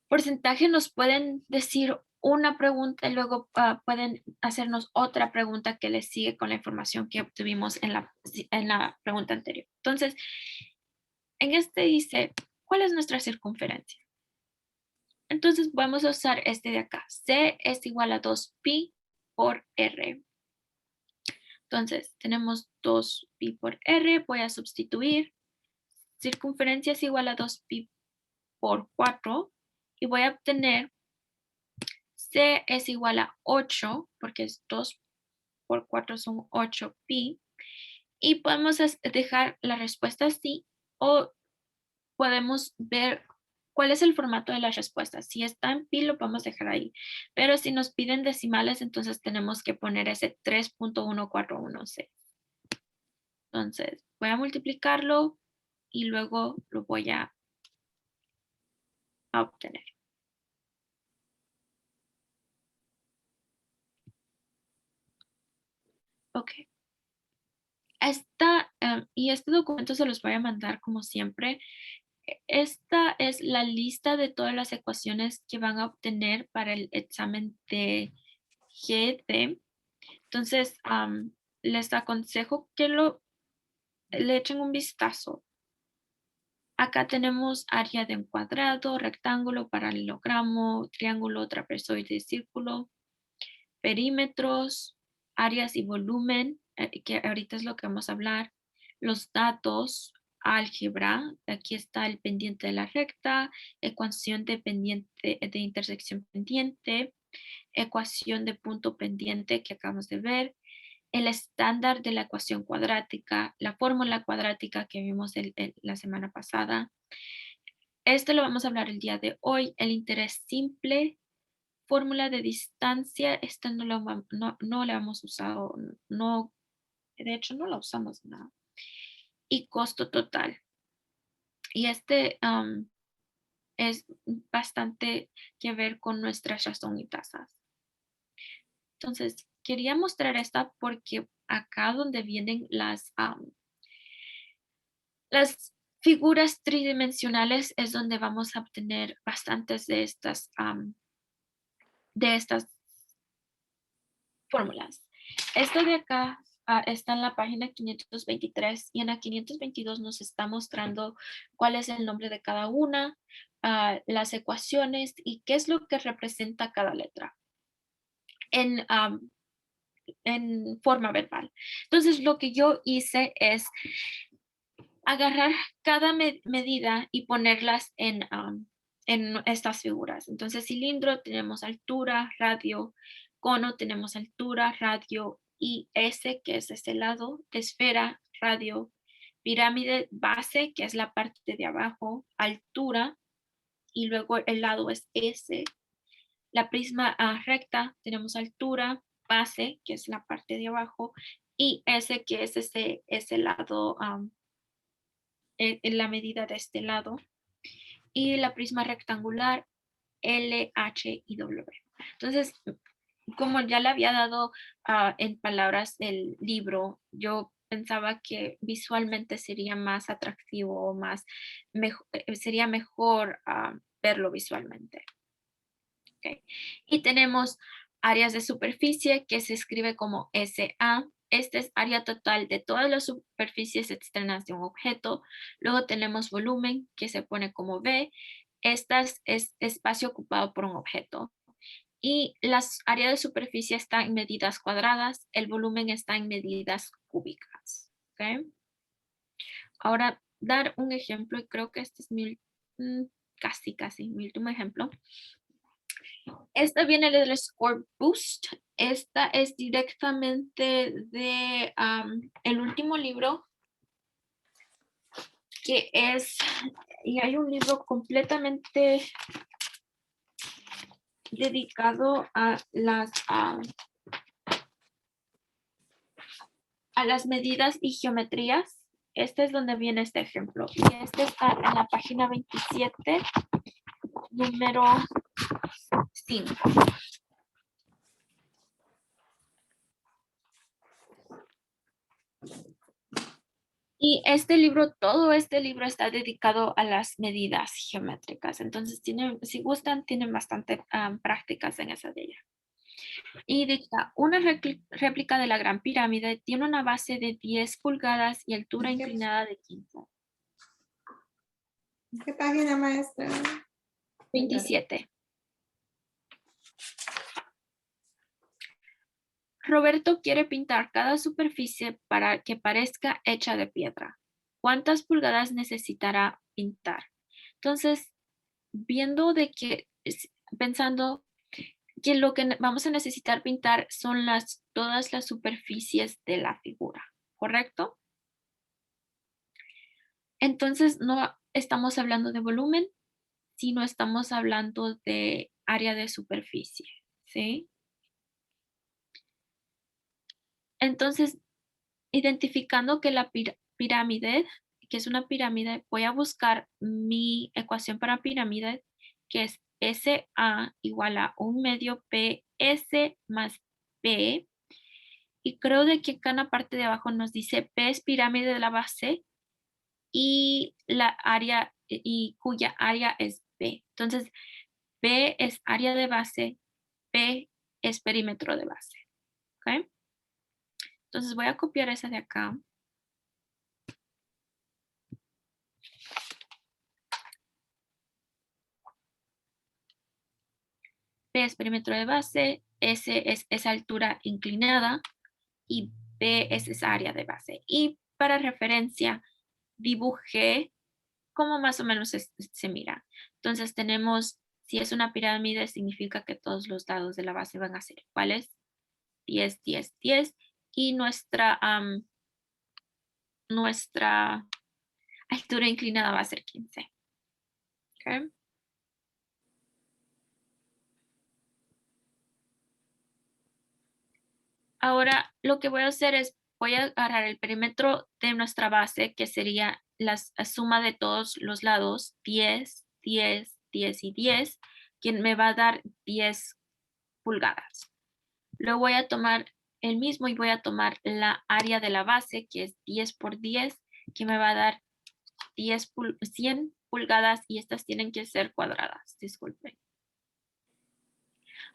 porcentajes, nos pueden decir una pregunta y luego pueden hacernos otra pregunta que les sigue con la información que obtuvimos en la pregunta anterior. Entonces, en este dice, ¿cuál es nuestra circunferencia? Entonces vamos a usar este de acá. C es igual a 2pi por R. Entonces, tenemos 2pi por R. Voy a sustituir. Circunferencia es igual a 2pi por 4. Y voy a obtener C es igual a 8, porque es 2 por 4 son 8pi. Y podemos dejar la respuesta así o podemos ver cuál es el formato de las respuestas. Si está en pi, lo podemos dejar ahí. Pero si nos piden decimales, entonces tenemos que poner ese 3.1416. Entonces, voy a multiplicarlo y luego lo voy a obtener. Ok. Y este documento se los voy a mandar como siempre. Esta es la lista de todas las ecuaciones que van a obtener para el examen de GED. Entonces, les aconsejo que le echen un vistazo. Acá tenemos área de un cuadrado, rectángulo, paralelogramo, triángulo, trapezoide, círculo, perímetros, áreas y volumen, que ahorita es lo que vamos a hablar, los datos, álgebra, aquí está el pendiente de la recta, ecuación de pendiente de intersección pendiente, ecuación de punto pendiente que acabamos de ver, el estándar de la ecuación cuadrática, la fórmula cuadrática que vimos la semana pasada. Esto lo vamos a hablar el día de hoy, el interés simple, fórmula de distancia, esta no la hemos usado, no, de hecho no la usamos nada. Y costo total. Y este es bastante que ver con nuestras razón y tasas. Entonces, quería mostrar esta porque acá donde vienen las figuras tridimensionales es donde vamos a obtener bastantes de estas fórmulas. Esto de acá está en la página 523 y en la 522 nos está mostrando cuál es el nombre de cada una, las ecuaciones y qué es lo que representa cada letra en forma verbal. Entonces, lo que yo hice es agarrar cada medida y ponerlas en estas figuras. Entonces, cilindro tenemos altura, radio, cono tenemos altura, radio y S, que es este lado, esfera, radio, pirámide, base, que es la parte de abajo, altura, y luego el lado es S. La prisma recta tenemos altura, base, que es la parte de abajo, y S, que es ese lado, en la medida de este lado. Y la prisma rectangular L, H y W. Entonces, como ya le había dado en palabras el libro, yo pensaba que visualmente sería más atractivo, sería mejor verlo visualmente. Okay. Y tenemos áreas de superficie, que se escribe como SA. Este es área total de todas las superficies externas de un objeto. Luego tenemos volumen, que se pone como V. Esta es espacio ocupado por un objeto. Y las áreas de superficie están en medidas cuadradas, el volumen está en medidas cúbicas. ¿Okay? Ahora, dar un ejemplo, y creo que este es casi mi último ejemplo. Esta viene del Score Boost. Esta es directamente de el último libro, que es, y hay un libro completamente dedicado a las medidas y geometrías. Este es donde viene este ejemplo. Y este está en la página 27, número 5. Y este libro, todo este libro está dedicado a las medidas geométricas. Entonces, si gustan, tienen bastante prácticas en esa de ella. Y dicta, una réplica de la Gran Pirámide tiene una base de 10 pulgadas y altura inclinada de 15. ¿Qué página, maestra? 27. Roberto quiere pintar cada superficie para que parezca hecha de piedra. ¿Cuántas pulgadas necesitará pintar? Entonces, pensando que lo que vamos a necesitar pintar son todas las superficies de la figura, ¿correcto? Entonces, no estamos hablando de volumen, sino estamos hablando de área de superficie, ¿sí? Entonces, identificando que la pirámide, que es una pirámide, voy a buscar mi ecuación para pirámide, que es SA igual a 1/2 PS más P. Y creo de que acá en la parte de abajo nos dice P es pirámide de la base y la área y cuya área es B. Entonces, B es área de base, P es perímetro de base. ¿Ok? Entonces voy a copiar esa de acá. P es perímetro de base, S es esa altura inclinada y B es esa área de base. Y para referencia, dibujé cómo más o menos se mira. Entonces tenemos, si es una pirámide, significa que todos los lados de la base van a ser iguales. 10, 10, 10. Y nuestra altura inclinada va a ser 15. ¿Okay? Ahora lo que voy a hacer es, voy a agarrar el perímetro de nuestra base, que sería la suma de todos los lados, 10, 10, 10 y 10, quien me va a dar 10 pulgadas. Luego voy a tomar el mismo y voy a tomar la área de la base, que es 10 por 10, que me va a dar 100 pulgadas, y estas tienen que ser cuadradas, disculpen.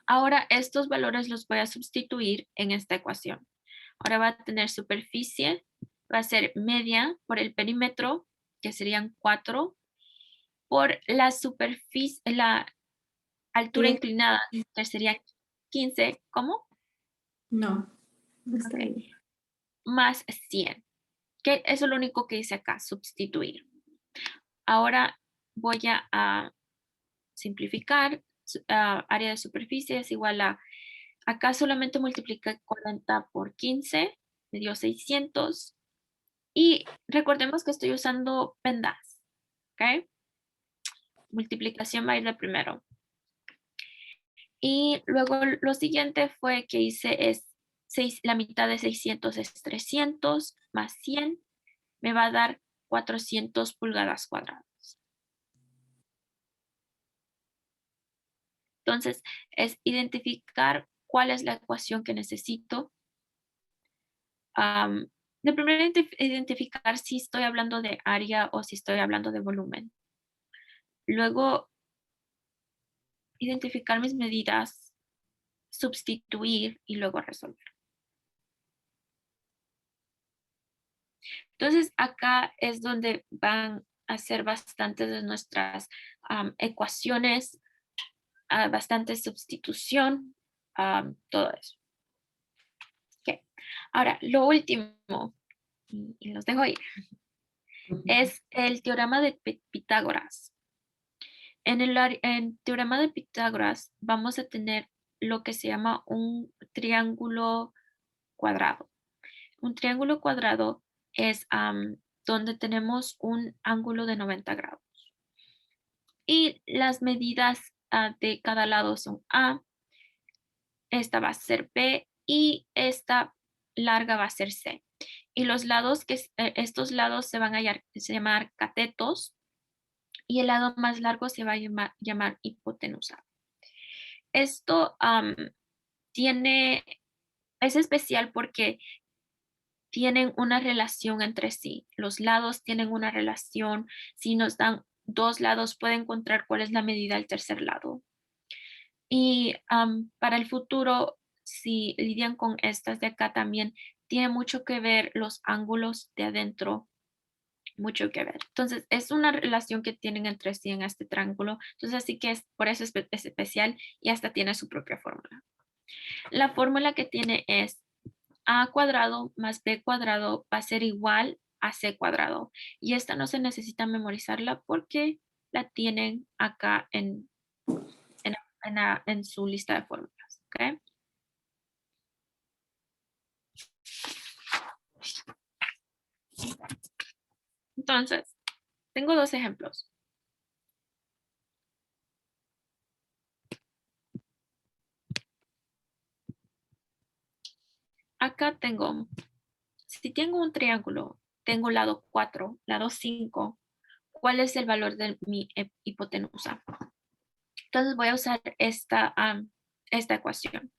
Ahora estos valores los voy a sustituir en esta ecuación. Ahora va a tener superficie, va a ser media por el perímetro, que serían 4, por la superficie, la altura inclinada, que serían 15, ¿cómo? No, no está Ok. bien. Más 100, que eso es lo único que hice acá, sustituir. Ahora voy a simplificar. Área de superficie es igual a, acá solamente multipliqué 40 por 15, me dio 600. Y recordemos que estoy usando PEMDAS, ¿ok? Multiplicación va a ir de primero. Y luego lo siguiente fue que hice es la mitad de 600 es 300 más 100, me va a dar 400 pulgadas cuadradas. Entonces, es identificar cuál es la ecuación que necesito. De primero, identificar si estoy hablando de área o si estoy hablando de volumen. Luego, identificar mis medidas sustituir y luego resolver. Entonces, acá es donde van a ser bastantes de nuestras ecuaciones, bastante sustitución, todo eso. Okay. Ahora, lo último, y los dejo ir, es el teorema de Pitágoras. En el teorema de Pitágoras vamos a tener lo que se llama un triángulo cuadrado. Un triángulo cuadrado es donde tenemos un ángulo de 90 grados. Y las medidas de cada lado son A, esta va a ser B y esta larga va a ser C. Y los lados, estos lados se van a llamar catetos y el lado más largo se va a llamar hipotenusa. Esto es especial porque tienen una relación entre sí. Los lados tienen una relación. Si nos dan dos lados, pueden encontrar cuál es la medida del tercer lado. Y para el futuro, si lidian con estas de acá también, tiene mucho que ver los ángulos de adentro, mucho que ver. Entonces, es una relación que tienen entre sí en este triángulo. Entonces, así que por eso es especial y hasta tiene su propia fórmula. La fórmula que tiene es a cuadrado más b cuadrado va a ser igual a c cuadrado. Y esta no se necesita memorizarla porque la tienen acá en su lista de fórmulas. ¿Okay? Entonces, tengo dos ejemplos. Acá tengo, si tengo un triángulo, tengo lado 4, lado 5, ¿cuál es el valor de mi hipotenusa? Entonces voy a usar esta ecuación.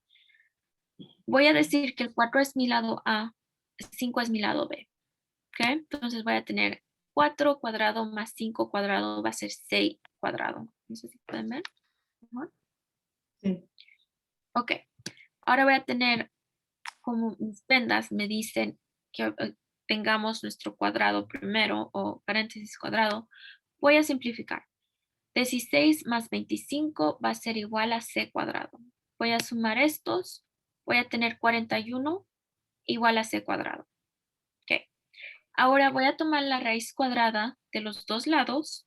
Voy a decir que el 4 es mi lado A, 5 es mi lado B. ¿Okay? Entonces voy a tener 4 cuadrado más 5 cuadrado va a ser 6 cuadrado. No sé si pueden ver. Sí. Ok. Ahora voy a tener, como mis vendas me dicen que tengamos nuestro cuadrado primero o paréntesis cuadrado, voy a simplificar. 16 más 25 va a ser igual a c cuadrado. Voy a sumar estos. Voy a tener 41 igual a c cuadrado. Ok. Ahora voy a tomar la raíz cuadrada de los dos lados.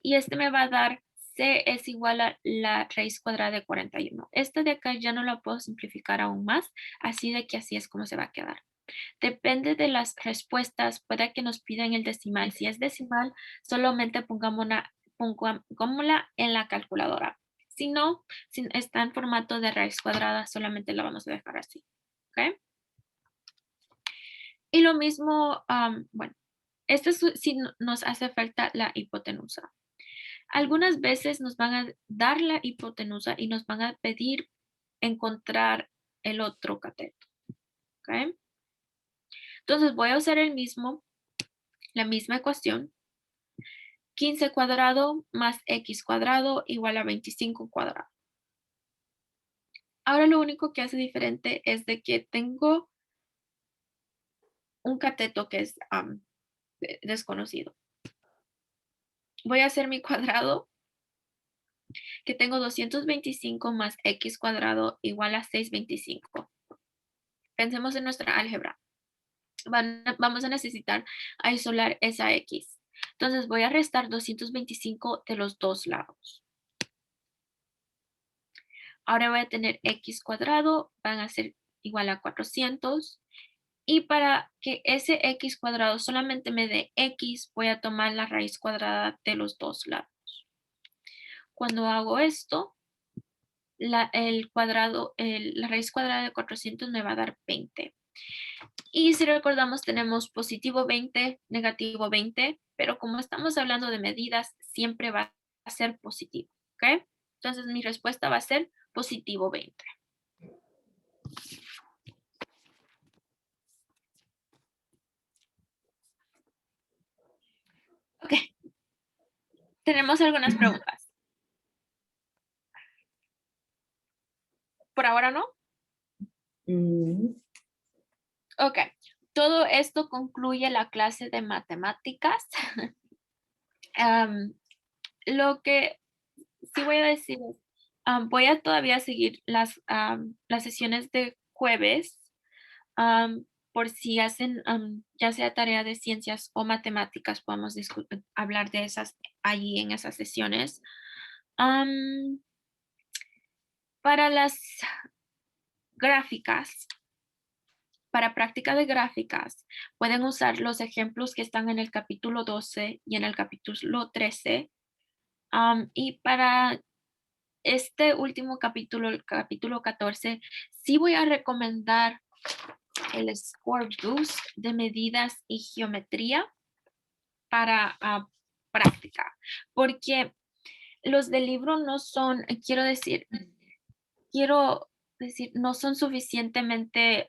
Y este me va a dar c es igual a la raíz cuadrada de 41. Esta de acá ya no la puedo simplificar aún más. Así de que así es como se va a quedar. Depende de las respuestas, puede que nos pidan el decimal. Si es decimal, solamente pongámosla en la calculadora. Si no, si está en formato de raíz cuadrada, solamente la vamos a dejar así. ¿Ok? Y lo mismo, bueno, esto sí nos hace falta la hipotenusa. Algunas veces nos van a dar la hipotenusa y nos van a pedir encontrar el otro cateto. ¿Ok? Entonces voy a usar la misma ecuación. 15 cuadrado más x cuadrado igual a 25 cuadrado. Ahora lo único que hace diferente es de que tengo un cateto que es desconocido. Voy a hacer mi cuadrado, que tengo 225 más x cuadrado igual a 625. Pensemos en nuestra álgebra. Vamos a necesitar aislar esa x. Entonces voy a restar 225 de los dos lados. Ahora voy a tener x cuadrado, van a ser igual a 400. Y para que ese x cuadrado solamente me dé x, voy a tomar la raíz cuadrada de los dos lados. Cuando hago esto, la raíz cuadrada de 400 me va a dar 20. Y si recordamos, tenemos positivo 20, negativo 20, pero como estamos hablando de medidas, siempre va a ser positivo. ¿Ok? Entonces mi respuesta va a ser positivo 20. Ok. Tenemos algunas preguntas. Por ahora no. Ok. Todo esto concluye la clase de matemáticas. Lo que sí voy a decir es, voy a todavía seguir las sesiones de jueves por si hacen ya sea tarea de ciencias o matemáticas, podemos hablar de esas allí en esas sesiones. Para las gráficas, para práctica de gráficas, pueden usar los ejemplos que están en el capítulo 12 y en el capítulo 13. Y para este último capítulo, el capítulo 14, sí voy a recomendar el Score Boost de medidas y geometría para práctica, porque los del libro no son, quiero decir, no son suficientemente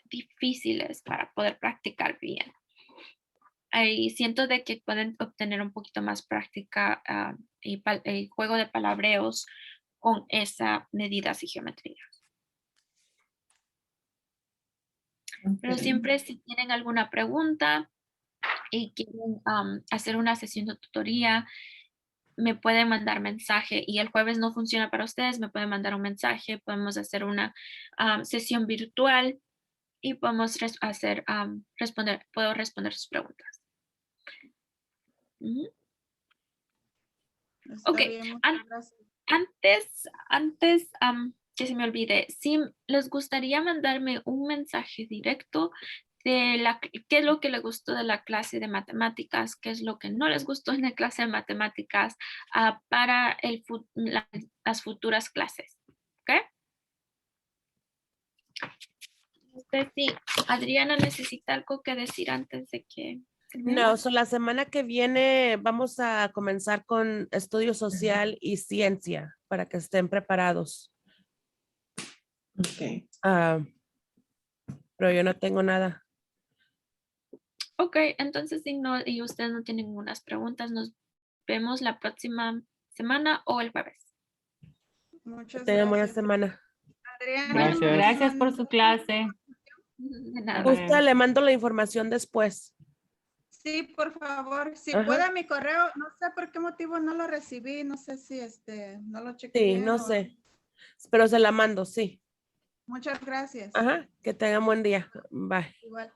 difíciles para poder practicar bien. Y siento de que pueden obtener un poquito más práctica y juego de palabreos con esas medidas y geometrías. Pero siempre si tienen alguna pregunta y quieren hacer una sesión de tutoría, me pueden mandar mensaje y el jueves no funciona para ustedes, me pueden mandar un mensaje, podemos hacer una sesión virtual y podemos puedo responder sus preguntas. Está Ok, bien, muchas gracias. antes que se me olvide, si les gustaría mandarme un mensaje directo de qué es lo que les gustó de la clase de matemáticas, qué es lo que no les gustó en la clase de matemáticas para las futuras clases. ¿Ok? No sé si Adriana necesita algo que decir antes de que... No, la semana que viene vamos a comenzar con estudio social y ciencia para que estén preparados. Ok. Pero yo no tengo nada. Ok, entonces si no, y ustedes no tienen ninguna preguntas, nos vemos la próxima semana o el jueves. Muchas Tengan buena gracias. semana. Adriana, Gracias. gracias por su clase. De nada. Gusta, le mando la información después. Sí, por favor, si Ajá. puede mi correo, no sé por qué motivo no lo recibí, no sé si no lo chequé Sí, bien no o- sé. Pero se la mando, sí. Muchas gracias. Ajá. Que tengan buen día. Bye. Igual.